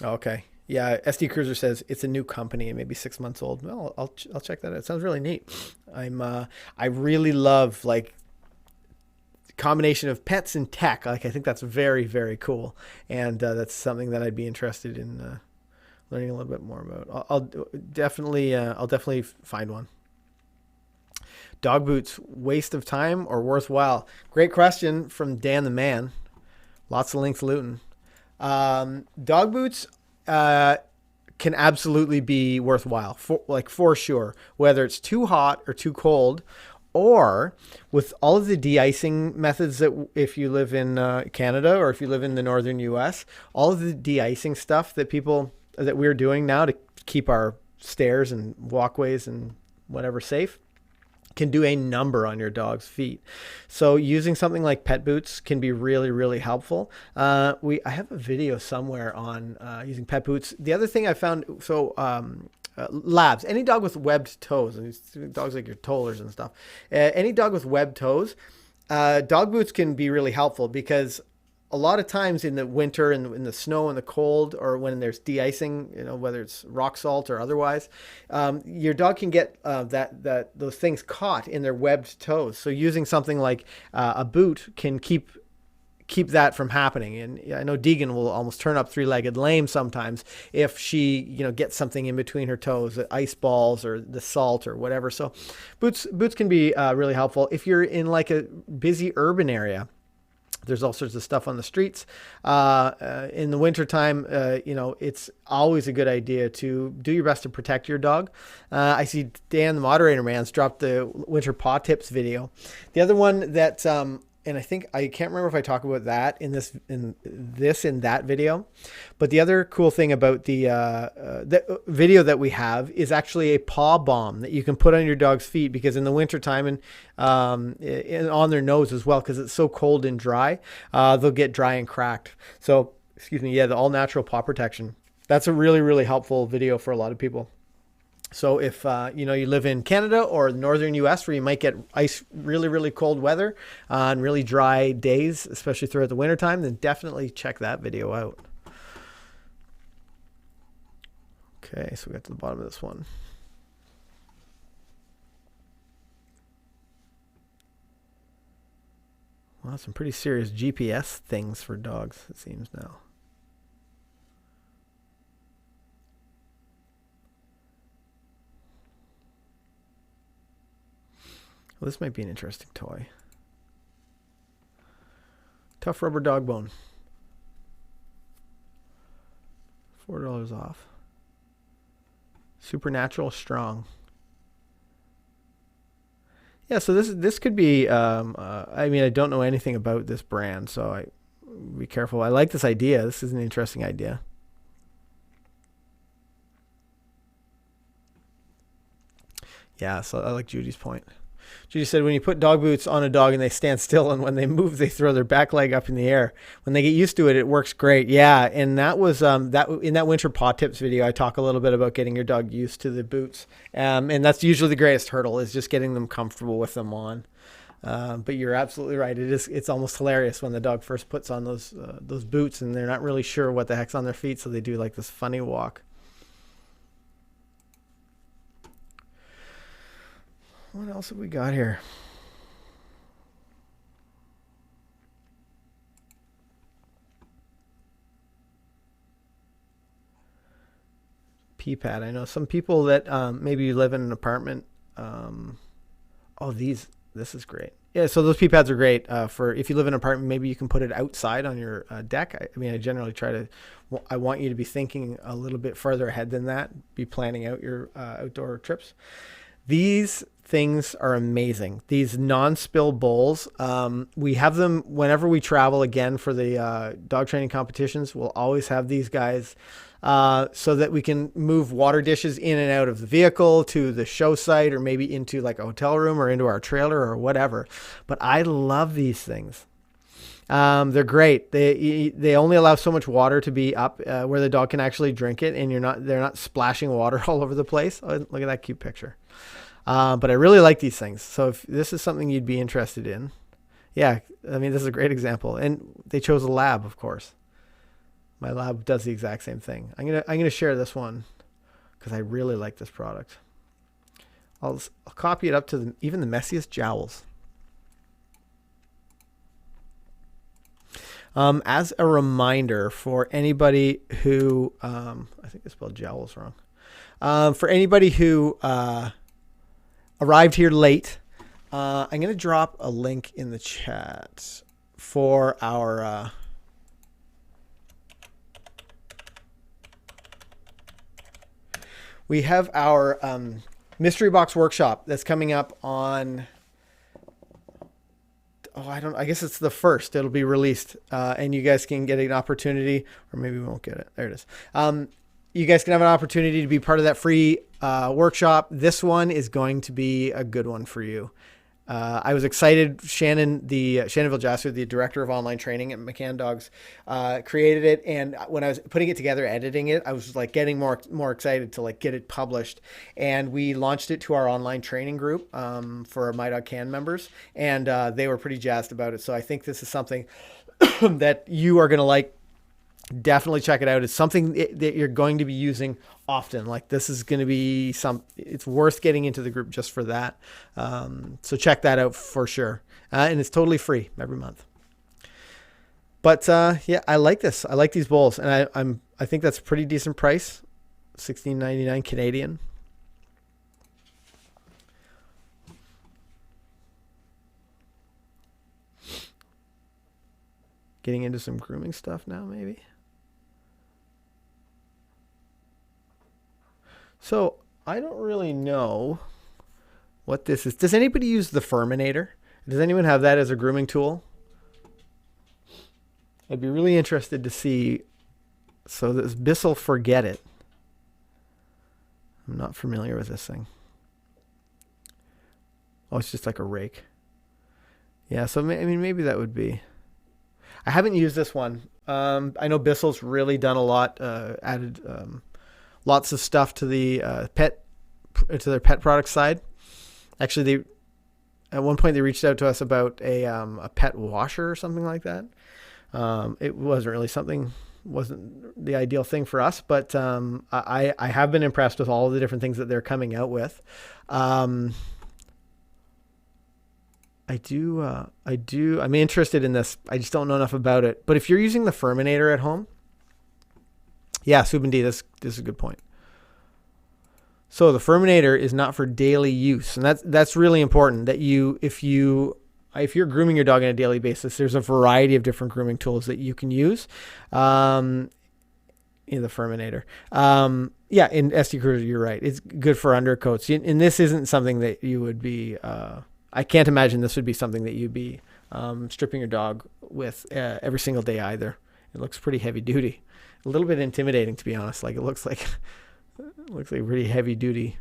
Okay. Yeah, SD Cruiser says it's a new company and maybe 6 months old. Well, I'll check that out. It sounds really neat. I really love like combination of pets and tech. Like I think that's very very cool, and that's something that I'd be interested in learning a little bit more about. I'll definitely find one. Dog boots waste of time or worthwhile? Great question from Dan the Man. Lots of links looting. Dog boots can absolutely be worthwhile, for sure. Whether it's too hot or too cold, or with all of the de-icing methods that if you live in Canada or if you live in the northern U.S., all of the de-icing stuff that we're doing now to keep our stairs and walkways and whatever safe can do a number on your dog's feet. So using something like pet boots can be really, really helpful. I have a video somewhere on using pet boots. The other thing I found, labs, any dog with webbed toes, and dogs like your tollers and stuff, any dog with webbed toes, dog boots can be really helpful because a lot of times in the winter and in the snow and the cold, or when there's de-icing, whether it's rock salt or otherwise, your dog can get those things caught in their webbed toes. So using something like a boot can keep that from happening. And I know Deegan will almost turn up three-legged lame sometimes if she gets something in between her toes, the ice balls or the salt or whatever. So boots can be really helpful if you're in like a busy urban area. There's all sorts of stuff on the streets. In the wintertime, it's always a good idea to do your best to protect your dog. I see Dan, the moderator man's dropped the winter paw tips video. The other one that, and I think I can't remember if I talk about that in that video, but the other cool thing about the video that we have is actually a paw balm that you can put on your dog's feet, because in the wintertime and on their nose as well, because it's so cold and dry, they'll get dry and cracked. So, excuse me, the all natural paw protection. That's a really, really helpful video for a lot of people. So if you live in Canada or the northern U.S. where you might get really, really cold weather and really dry days, especially throughout the wintertime, then definitely check that video out. Okay, so we got to the bottom of this one. Well, some pretty serious GPS things for dogs, it seems now. Well, this might be an interesting toy. Tough rubber dog bone. $4 off. Supernatural strong. Yeah, so this could be. I don't know anything about this brand, so I be careful. I like this idea. This is an interesting idea. Yeah, so I like Judy's point. Judy said, when you put dog boots on a dog and they stand still, and when they move, they throw their back leg up in the air. When they get used to it, it works great. Yeah, and that was that in that winter paw tips video, I talk a little bit about getting your dog used to the boots, and that's usually the greatest hurdle, is just getting them comfortable with them on. But you're absolutely right. It's almost hilarious when the dog first puts on those boots and they're not really sure what the heck's on their feet, so they do like this funny walk. What else have we got here? Pee pad. I know some people that maybe live in an apartment. This is great. Yeah, so those pee pads are great for if you live in an apartment. Maybe you can put it outside on your deck. I generally I want you to be thinking a little bit further ahead than that. Be planning out your outdoor trips. These things are amazing. These non-spill bowls, we have them whenever we travel again for the dog training competitions. We'll always have these guys so that we can move water dishes in and out of the vehicle to the show site, or maybe into like a hotel room or into our trailer or whatever. But I love these things. They're great. They only allow so much water to be up where the dog can actually drink it, and they're not splashing water all over the place. Oh, look at that cute picture. But I really like these things. So if this is something you'd be interested in, yeah, I mean, this is a great example. And they chose a lab, of course. My lab does the exact same thing. I'm gonna share this one because I really like this product. I'll copy it up to even the messiest jowls. As a reminder for anybody who, I think I spelled jowls wrong. For anybody who arrived here late, I'm going to drop a link in the chat for our we have our mystery box workshop that's coming up on, I guess it's the 1st. It'll be released, and you guys can get an opportunity, or maybe we won't get it. There it is. You guys can have an opportunity to be part of that free workshop. This one is going to be a good one for you. I was excited. Shannon Viljasser, the director of online training at McCann Dogs, created it. And when I was putting it together, editing it, I was like getting more excited to like get it published. And we launched it to our online training group for My Dog Can members, and they were pretty jazzed about it. So I think this is something that you are going to like. Definitely check it out. It's something that you're going to be using often. Like this is going to be it's worth getting into the group just for that. So check that out for sure. And it's totally free every month. But yeah, I like this. I like these bowls, and I think that's a pretty decent price. $16.99 Canadian. Getting into some grooming stuff now, maybe. So I don't really know what this is. Does anybody use the Furminator? Does anyone have that as a grooming tool? I'd be really interested to see. So this Bissell Forget It. I'm not familiar with this thing. Oh, it's just like a rake. Yeah, so I mean, maybe that would be. I haven't used this one. I know Bissell's really done a lot, added lots of stuff to the to their pet product side. Actually, at one point they reached out to us about a pet washer or something like that. It wasn't the ideal thing for us, but I have been impressed with all of the different things that they're coming out with. I'm interested in this. I just don't know enough about it. But if you're using the Furminator at home, yeah, Subin D, this is a good point. So the Furminator is not for daily use, and that's really important. That if you're grooming your dog on a daily basis, there's a variety of different grooming tools that you can use. In the Furminator, yeah, in SD Cruiser, you're right. It's good for undercoats, and this isn't something that you would be. I can't imagine this would be something that you'd be stripping your dog with every single day either. It looks pretty heavy duty, a little bit intimidating, to be honest. Like it looks like really heavy duty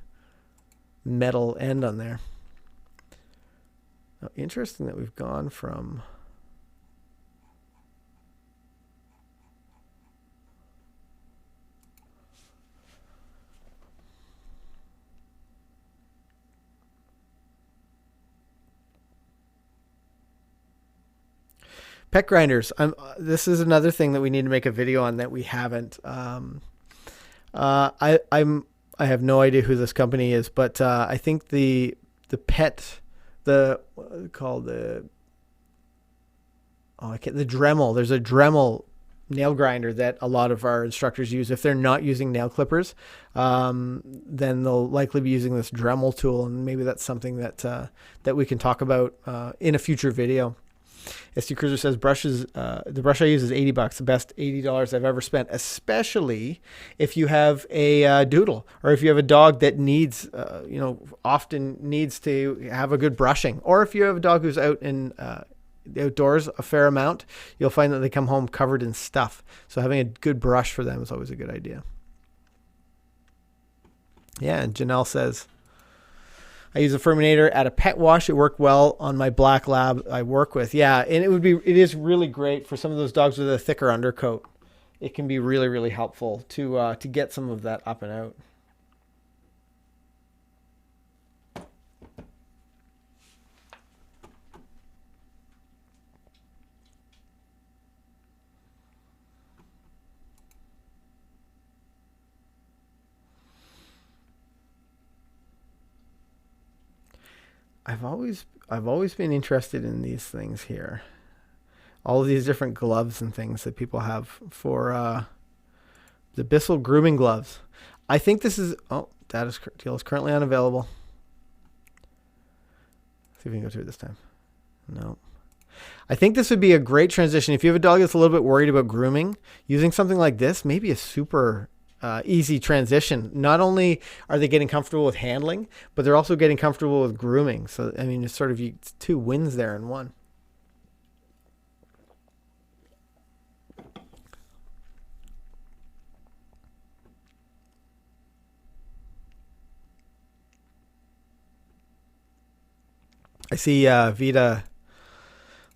metal end on there. Now, interesting that we've gone from. Pet grinders. This is another thing that we need to make a video on that we haven't. I have no idea who this company is, but I think the Dremel. There's a Dremel nail grinder that a lot of our instructors use. If they're not using nail clippers, then they'll likely be using this Dremel tool, and maybe that's something that we can talk about in a future video. SD Cruiser says the brush I use is $80, the best $80 I've ever spent, especially if you have a doodle or if you have a dog that needs, often needs to have a good brushing, or if you have a dog who's out in the outdoors a fair amount, you'll find that they come home covered in stuff. So having a good brush for them is always a good idea. Yeah, and Janelle says, I use a Furminator at a pet wash. It worked well on my black lab I work with. Yeah, and it is really great for some of those dogs with a thicker undercoat. It can be really, really helpful to get some of that up and out. I've always been interested in these things here. All of these different gloves and things that people have for the Bissell grooming gloves. I think this is deal is currently unavailable. See if we can go through it this time. No. I think this would be a great transition. If you have a dog that's a little bit worried about grooming, using something like this may be a super easy transition. Not only are they getting comfortable with handling, but they're also getting comfortable with grooming. So, I mean, it's sort of it's two wins there in one. I see Vita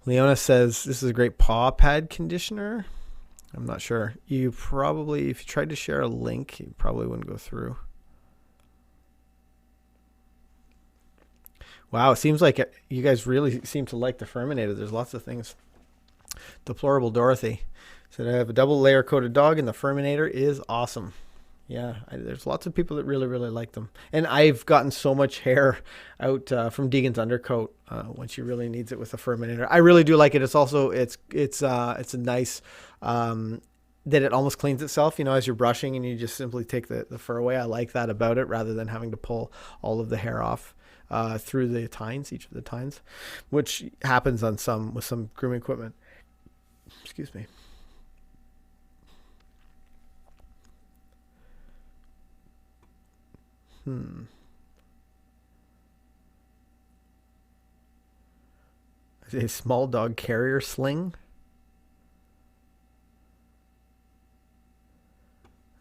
Leona says this is a great paw pad conditioner. I'm not sure. You probably, if you tried to share a link, you probably wouldn't go through. Wow, it seems like you guys really seem to like the Furminator. There's lots of things. Deplorable Dorothy said, I have a double layer coated dog and the Furminator is awesome. Yeah, there's lots of people that really, really like them. And I've gotten so much hair out from Deegan's undercoat when she really needs it with the Furminator. I really do like it. It's also, it's a nice, that it almost cleans itself, as you're brushing and you just simply take the fur away. I like that about it rather than having to pull all of the hair off through the tines, each of the tines, which happens with some grooming equipment. Excuse me. A small dog carrier sling.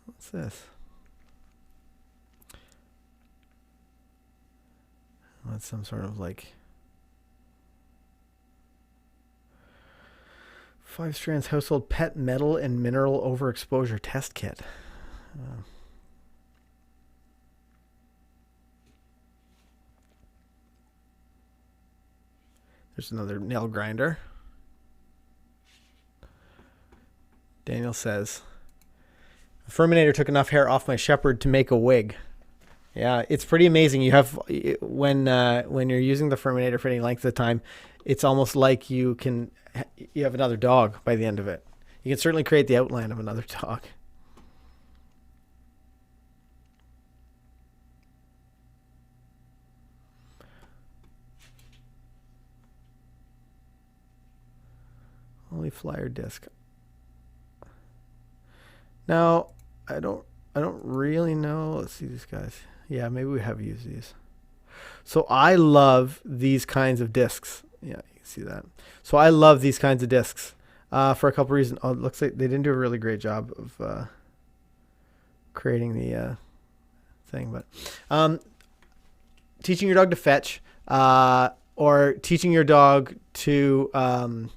What's this? That's some sort of 5 strands household pet metal and mineral overexposure test kit. There's another nail grinder. Daniel says, the Furminator took enough hair off my Shepherd to make a wig. Yeah, it's pretty amazing. You have when you're using the Furminator for any length of time, it's almost like you have another dog by the end of it. You can certainly create the outline of another dog. Only flyer disc. Now, I don't really know. Let's see these guys. Yeah, maybe we have used these. So I love these kinds of discs. Yeah, you can see that. So I love these kinds of discs for a couple reasons. Oh, it looks like they didn't do a really great job of creating the thing. But teaching your dog to fetch or teaching your dog to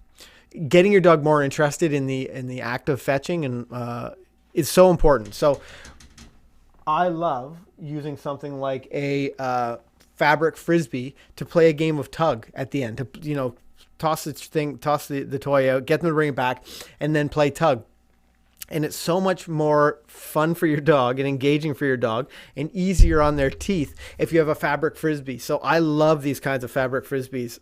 getting your dog more interested in the act of fetching and is so important. So I love using something like a fabric frisbee to play a game of tug at the end, to toss the toy out, get them to bring it back, and then play tug. And it's so much more fun for your dog and engaging for your dog and easier on their teeth if you have a fabric frisbee. So I love these kinds of fabric frisbees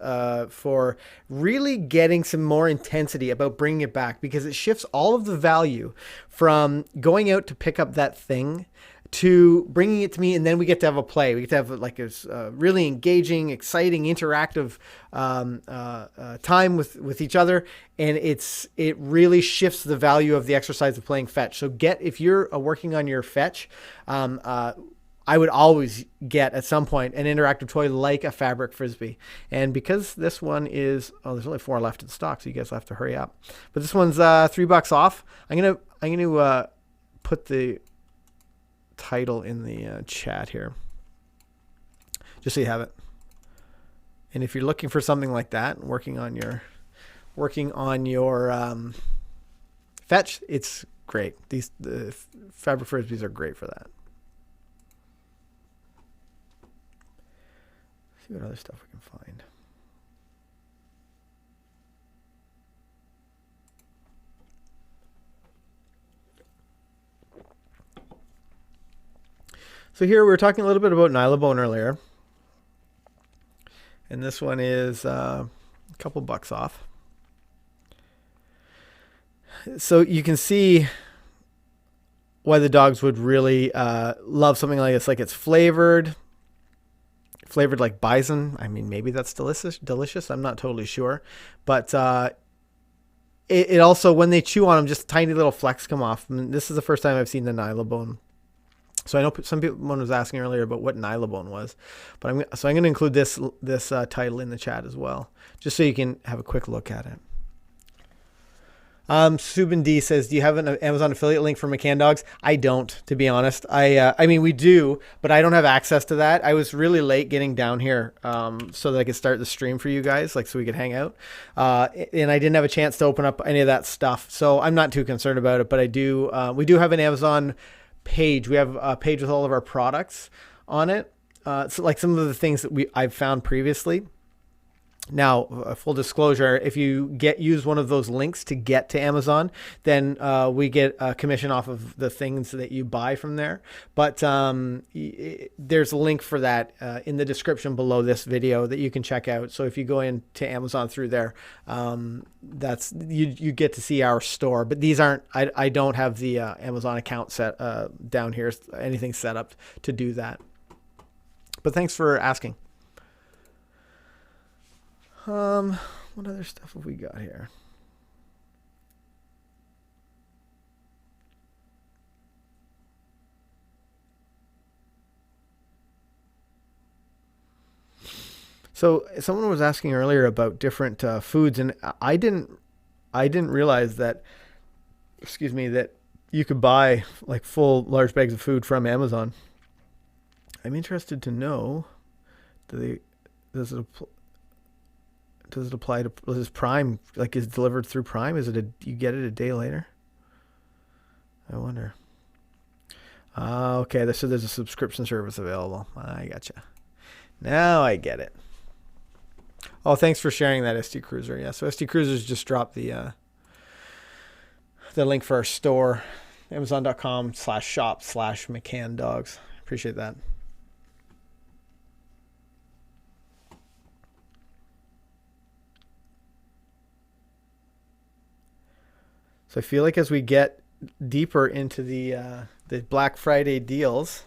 for really getting some more intensity about bringing it back, because it shifts all of the value from going out to pick up that thing to bringing it to me, and then we get to have a play. We get to have like a really engaging, exciting, interactive time with each other, and it really shifts the value of the exercise of playing fetch. So if you're working on your fetch, I would always get at some point an interactive toy like a fabric frisbee. And because this one is, there's only 4 left in stock, so you guys have to hurry up. But this one's $3 off. I'm gonna put the title in the chat here, just so you have it. And if you're looking for something like that, working on your fetch, it's great. The fabric frisbees are great for that. See what other stuff we can find. So here we were talking a little bit about nylabone earlier. And this one is a couple bucks off. So you can see why the dogs would really love something like this. Like it's flavored like bison. I mean, maybe that's delicious. I'm not totally sure. But it also, when they chew on them, just tiny little flecks come off. I mean, this is the first time I've seen the nylabone. So I know some people was asking earlier about what nylabone was, but I'm going to include this title in the chat as well, just so you can have a quick look at it. Subin D says, do you have an Amazon affiliate link for McCann dogs? I don't, to be honest. I mean, we do, but I don't have access to that. I was really late getting down here, so that I could start the stream for you guys, like, so we could hang out. And I didn't have a chance to open up any of that stuff. So I'm not too concerned about it, but we do have an Amazon page. We have a page with all of our products on it. So like some of the things that I've found previously. Now, full disclosure, if you use one of those links to get to Amazon, then we get a commission off of the things that you buy from there. But there's a link for that in the description below this video that you can check out. So if you go into Amazon through there, you get to see our store. But these aren't. I don't have the Amazon account set down here. Anything set up to do that. But thanks for asking. What other stuff have we got here? So someone was asking earlier about different foods, and I didn't realize that, that you could buy like full large bags of food from Amazon. I'm interested to know, does it apply to, is Prime, like, is it delivered through Prime? Is it you get it a day later? I wonder. Okay, so there's a subscription service available. I gotcha. Now I get it. Oh, thanks for sharing that, ST Cruiser. Yeah, so ST Cruisers just dropped the link for our store, amazon.com/shop/McCann dogs. Appreciate that. So I feel like as we get deeper into the Black Friday deals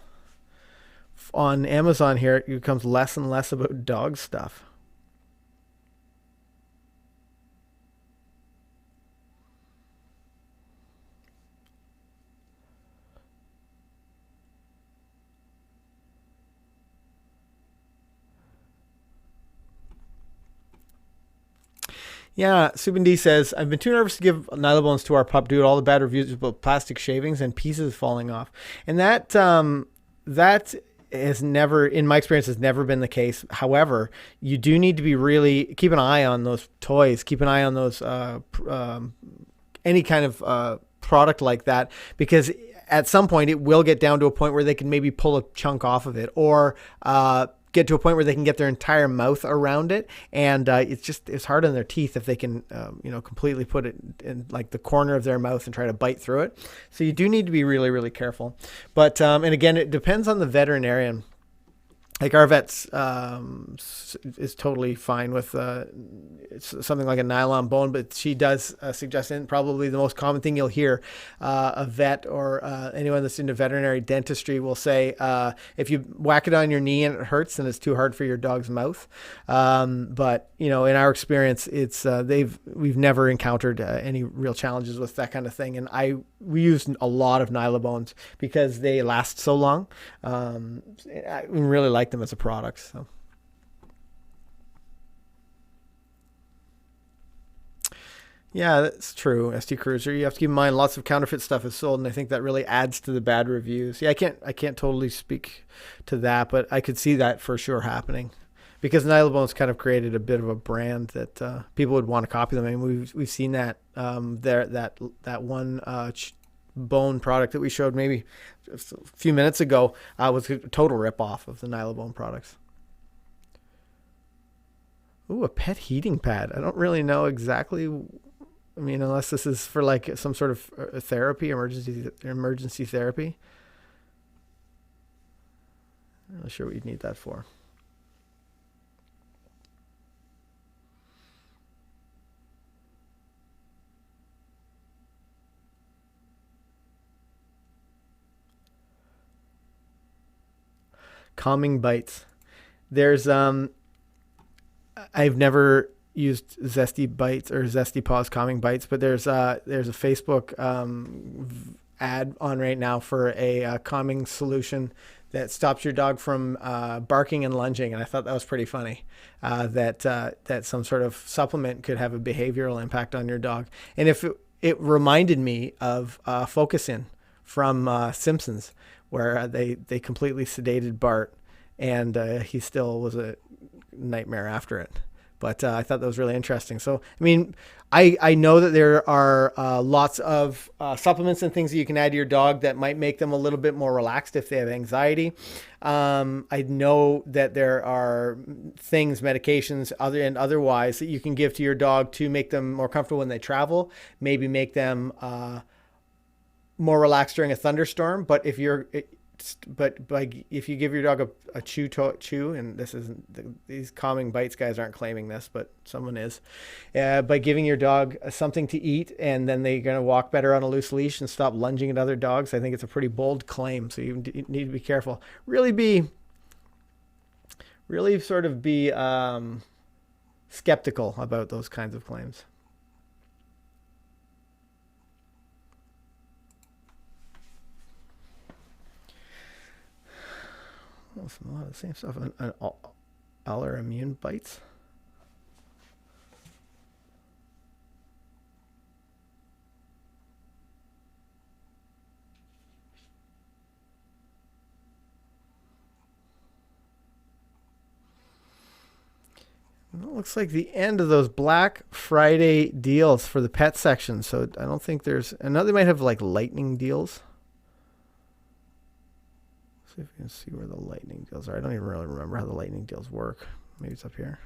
on Amazon here, it becomes less and less about dog stuff. Yeah, Subin D says, I've been too nervous to give nylabones to our pup due to all the bad reviews about plastic shavings and pieces falling off. And that has never, in my experience, has never been the case. However, you do need to be really, keep an eye on those toys, keep an eye on those, any kind of product like that, because at some point it will get down to a point where they can maybe pull a chunk off of it, or get to a point where they can get their entire mouth around it, and it's hard on their teeth if they can completely put it in like the corner of their mouth and try to bite through it. So you do need to be really, really careful. But and again, it depends on the veterinarian. like our vet's is totally fine with it's something like a nylon bone, but she does suggest, and probably the most common thing you'll hear a vet or anyone that's into veterinary dentistry will say, if you whack it on your knee and it hurts, then it's too hard for your dog's mouth. But you know, in our experience, it's we've never encountered any real challenges with that kind of thing, and we use a lot of nylabones because they last so long. I really like them as a product. So. Yeah, that's true. ST Cruiser. You have to keep in mind lots of counterfeit stuff is sold, and I think that really adds to the bad reviews. Yeah, I can't totally speak to that, but I could see that for sure happening, because Nylabone's kind of created a bit of a brand that people would want to copy them. I mean, we've seen that that one bone product that we showed maybe a few minutes ago was a total ripoff of the Nylabone products. Ooh, a pet heating pad. I don't really know exactly. I mean, unless this is for like some sort of therapy, emergency therapy. I'm not sure what you'd need that for. Calming bites. There's I've never used Zesty Bites or Zesty Paws Calming Bites, but there's a Facebook ad on right now for a calming solution that stops your dog from barking and lunging, and I thought that was pretty funny. That some sort of supplement could have a behavioral impact on your dog, and if it reminded me of Focus In from Simpsons, where they completely sedated Bart, and he still was a nightmare after it. But I thought that was really interesting. So, I mean, I know that there are lots of supplements and things that you can add to your dog that might make them a little bit more relaxed if they have anxiety. I know that there are things, medications, other and otherwise, that you can give to your dog to make them more comfortable when they travel. Maybe make them more relaxed during a thunderstorm. But if you give your dog a chew, and this isn't, these calming bites guys aren't claiming this, but someone is, by giving your dog something to eat, and then they're going to walk better on a loose leash and stop lunging at other dogs. I think it's a pretty bold claim, so you need to be careful. Really sort of be skeptical about those kinds of claims. Well, a lot of the same stuff. Aller immune bites. Well, it looks like the end of those Black Friday deals for the pet section. So I don't think there's. I know they might have like lightning deals. See if we can see where the lightning deals are. I don't even really remember how the lightning deals work. Maybe it's up here.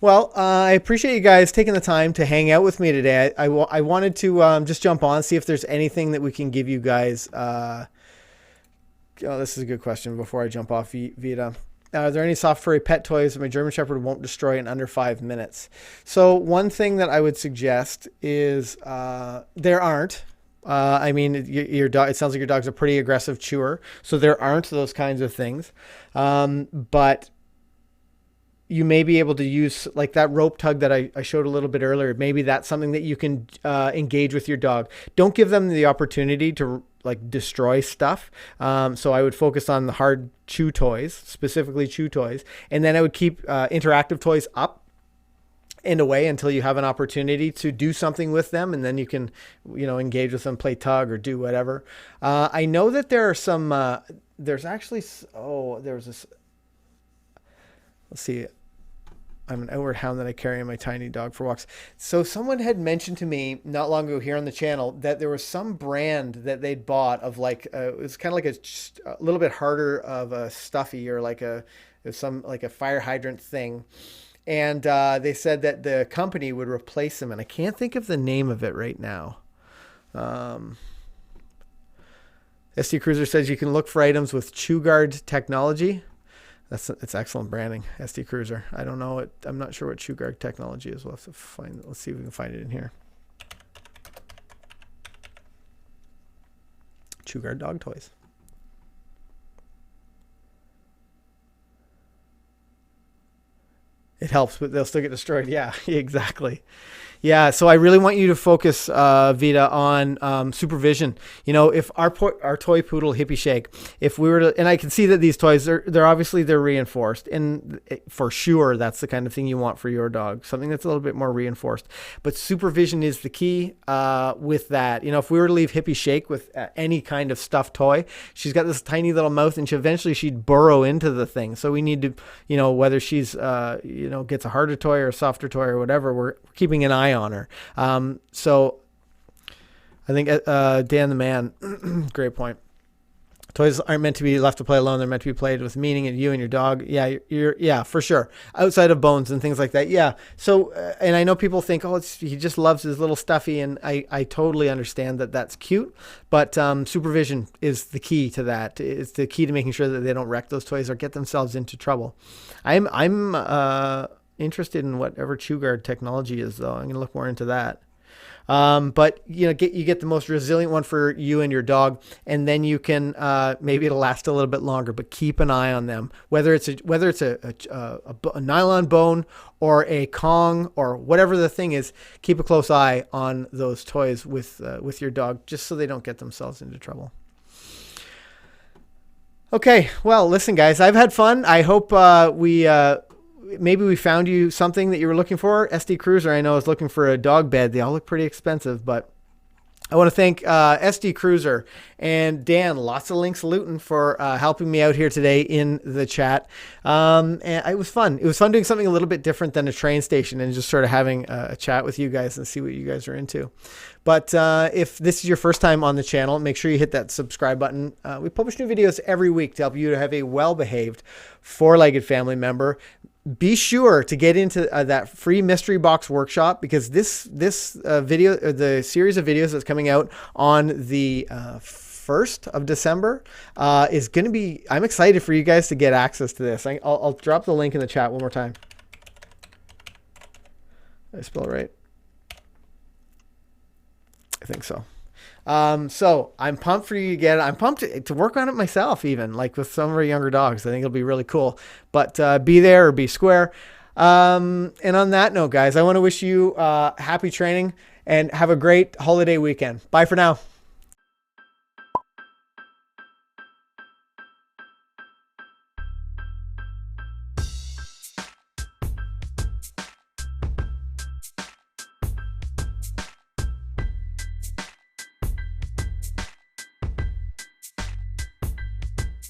Well, I appreciate you guys taking the time to hang out with me today. I wanted to just jump on, see if there's anything that we can give you guys. This is a good question before I jump off, Vita. Are there any soft furry pet toys that my German Shepherd won't destroy in under 5 minutes? So one thing that I would suggest is there aren't. I mean, your dog. It sounds like your dog's a pretty aggressive chewer, so there aren't those kinds of things. But you may be able to use like that rope tug that I showed a little bit earlier. Maybe that's something that you can engage with your dog. Don't give them the opportunity to like destroy stuff. So I would focus on the hard chew toys, specifically chew toys. And then I would keep interactive toys up and away until you have an opportunity to do something with them. And then you can, engage with them, play tug or do whatever. I know that there are some, there's actually, there's this, let's see. I'm an outward hound that I carry in my tiny dog for walks. So someone had mentioned to me not long ago here on the channel that there was some brand that they'd bought of like, it was kind of like a little bit harder of a stuffy or like a fire hydrant thing. And they said that the company would replace them, and I can't think of the name of it right now. SD Cruiser says you can look for items with ChewGuard technology. It's excellent branding, SD Cruiser. I don't know it. I'm not sure what ChewGuard technology is. We'll have to find. Let's see if we can find it in here. ChewGuard dog toys. It helps, but they'll still get destroyed. Yeah, exactly. Yeah, so I really want you to focus, Vita, on supervision. You know, if our toy poodle Hippie Shake, if we were to, and I can see that these toys, they're obviously they're reinforced, and for sure that's the kind of thing you want for your dog, something that's a little bit more reinforced. But supervision is the key with that. You know, if we were to leave Hippie Shake with any kind of stuffed toy, she's got this tiny little mouth, and eventually she'd burrow into the thing. So we need to, you know, whether she's gets a harder toy or a softer toy or whatever, we're keeping an eye on her. So I think Dan the Man, great point. Toys aren't meant to be left to play alone. They're meant to be played with meaning, and you and your dog. Yeah, yeah, for sure. Outside of bones and things like that. Yeah. So, and I know people think, oh, he just loves his little stuffy. And I totally understand that that's cute, but supervision is the key to that. It's the key to making sure that they don't wreck those toys or get themselves into trouble. I'm interested in whatever ChewGuard technology is, though. I'm going to look more into that. But you get the most resilient one for you and your dog, and then you can maybe it'll last a little bit longer. But keep an eye on them, whether it's a nylon bone or a Kong or whatever the thing is. Keep a close eye on those toys with your dog, just so they don't get themselves into trouble. Okay, well, listen, guys, I've had fun. I hope maybe we found you something that you were looking for. SD Cruiser, I know, is looking for a dog bed. They all look pretty expensive, but I want to thank SD Cruiser and Dan, lots of links Luton, for helping me out here today in the chat. And it was fun. It was fun doing something a little bit different than a train station and just sort of having a chat with you guys and see what you guys are into. But if this is your first time on the channel, make sure you hit that subscribe button. We publish new videos every week to help you to have a well-behaved four-legged family member. Be sure to get into that free mystery box workshop, because this video, the series of videos that's coming out on the 1st of December is going to be, I'm excited for you guys to get access to this. I'll drop the link in the chat one more time. Did I spell it right? I think so. So I'm pumped for you to get it. I'm pumped to work on it myself, even like with some of our younger dogs. I think it'll be really cool, but be there or be square. And on that note, guys, I want to wish you happy training and have a great holiday weekend. Bye for now.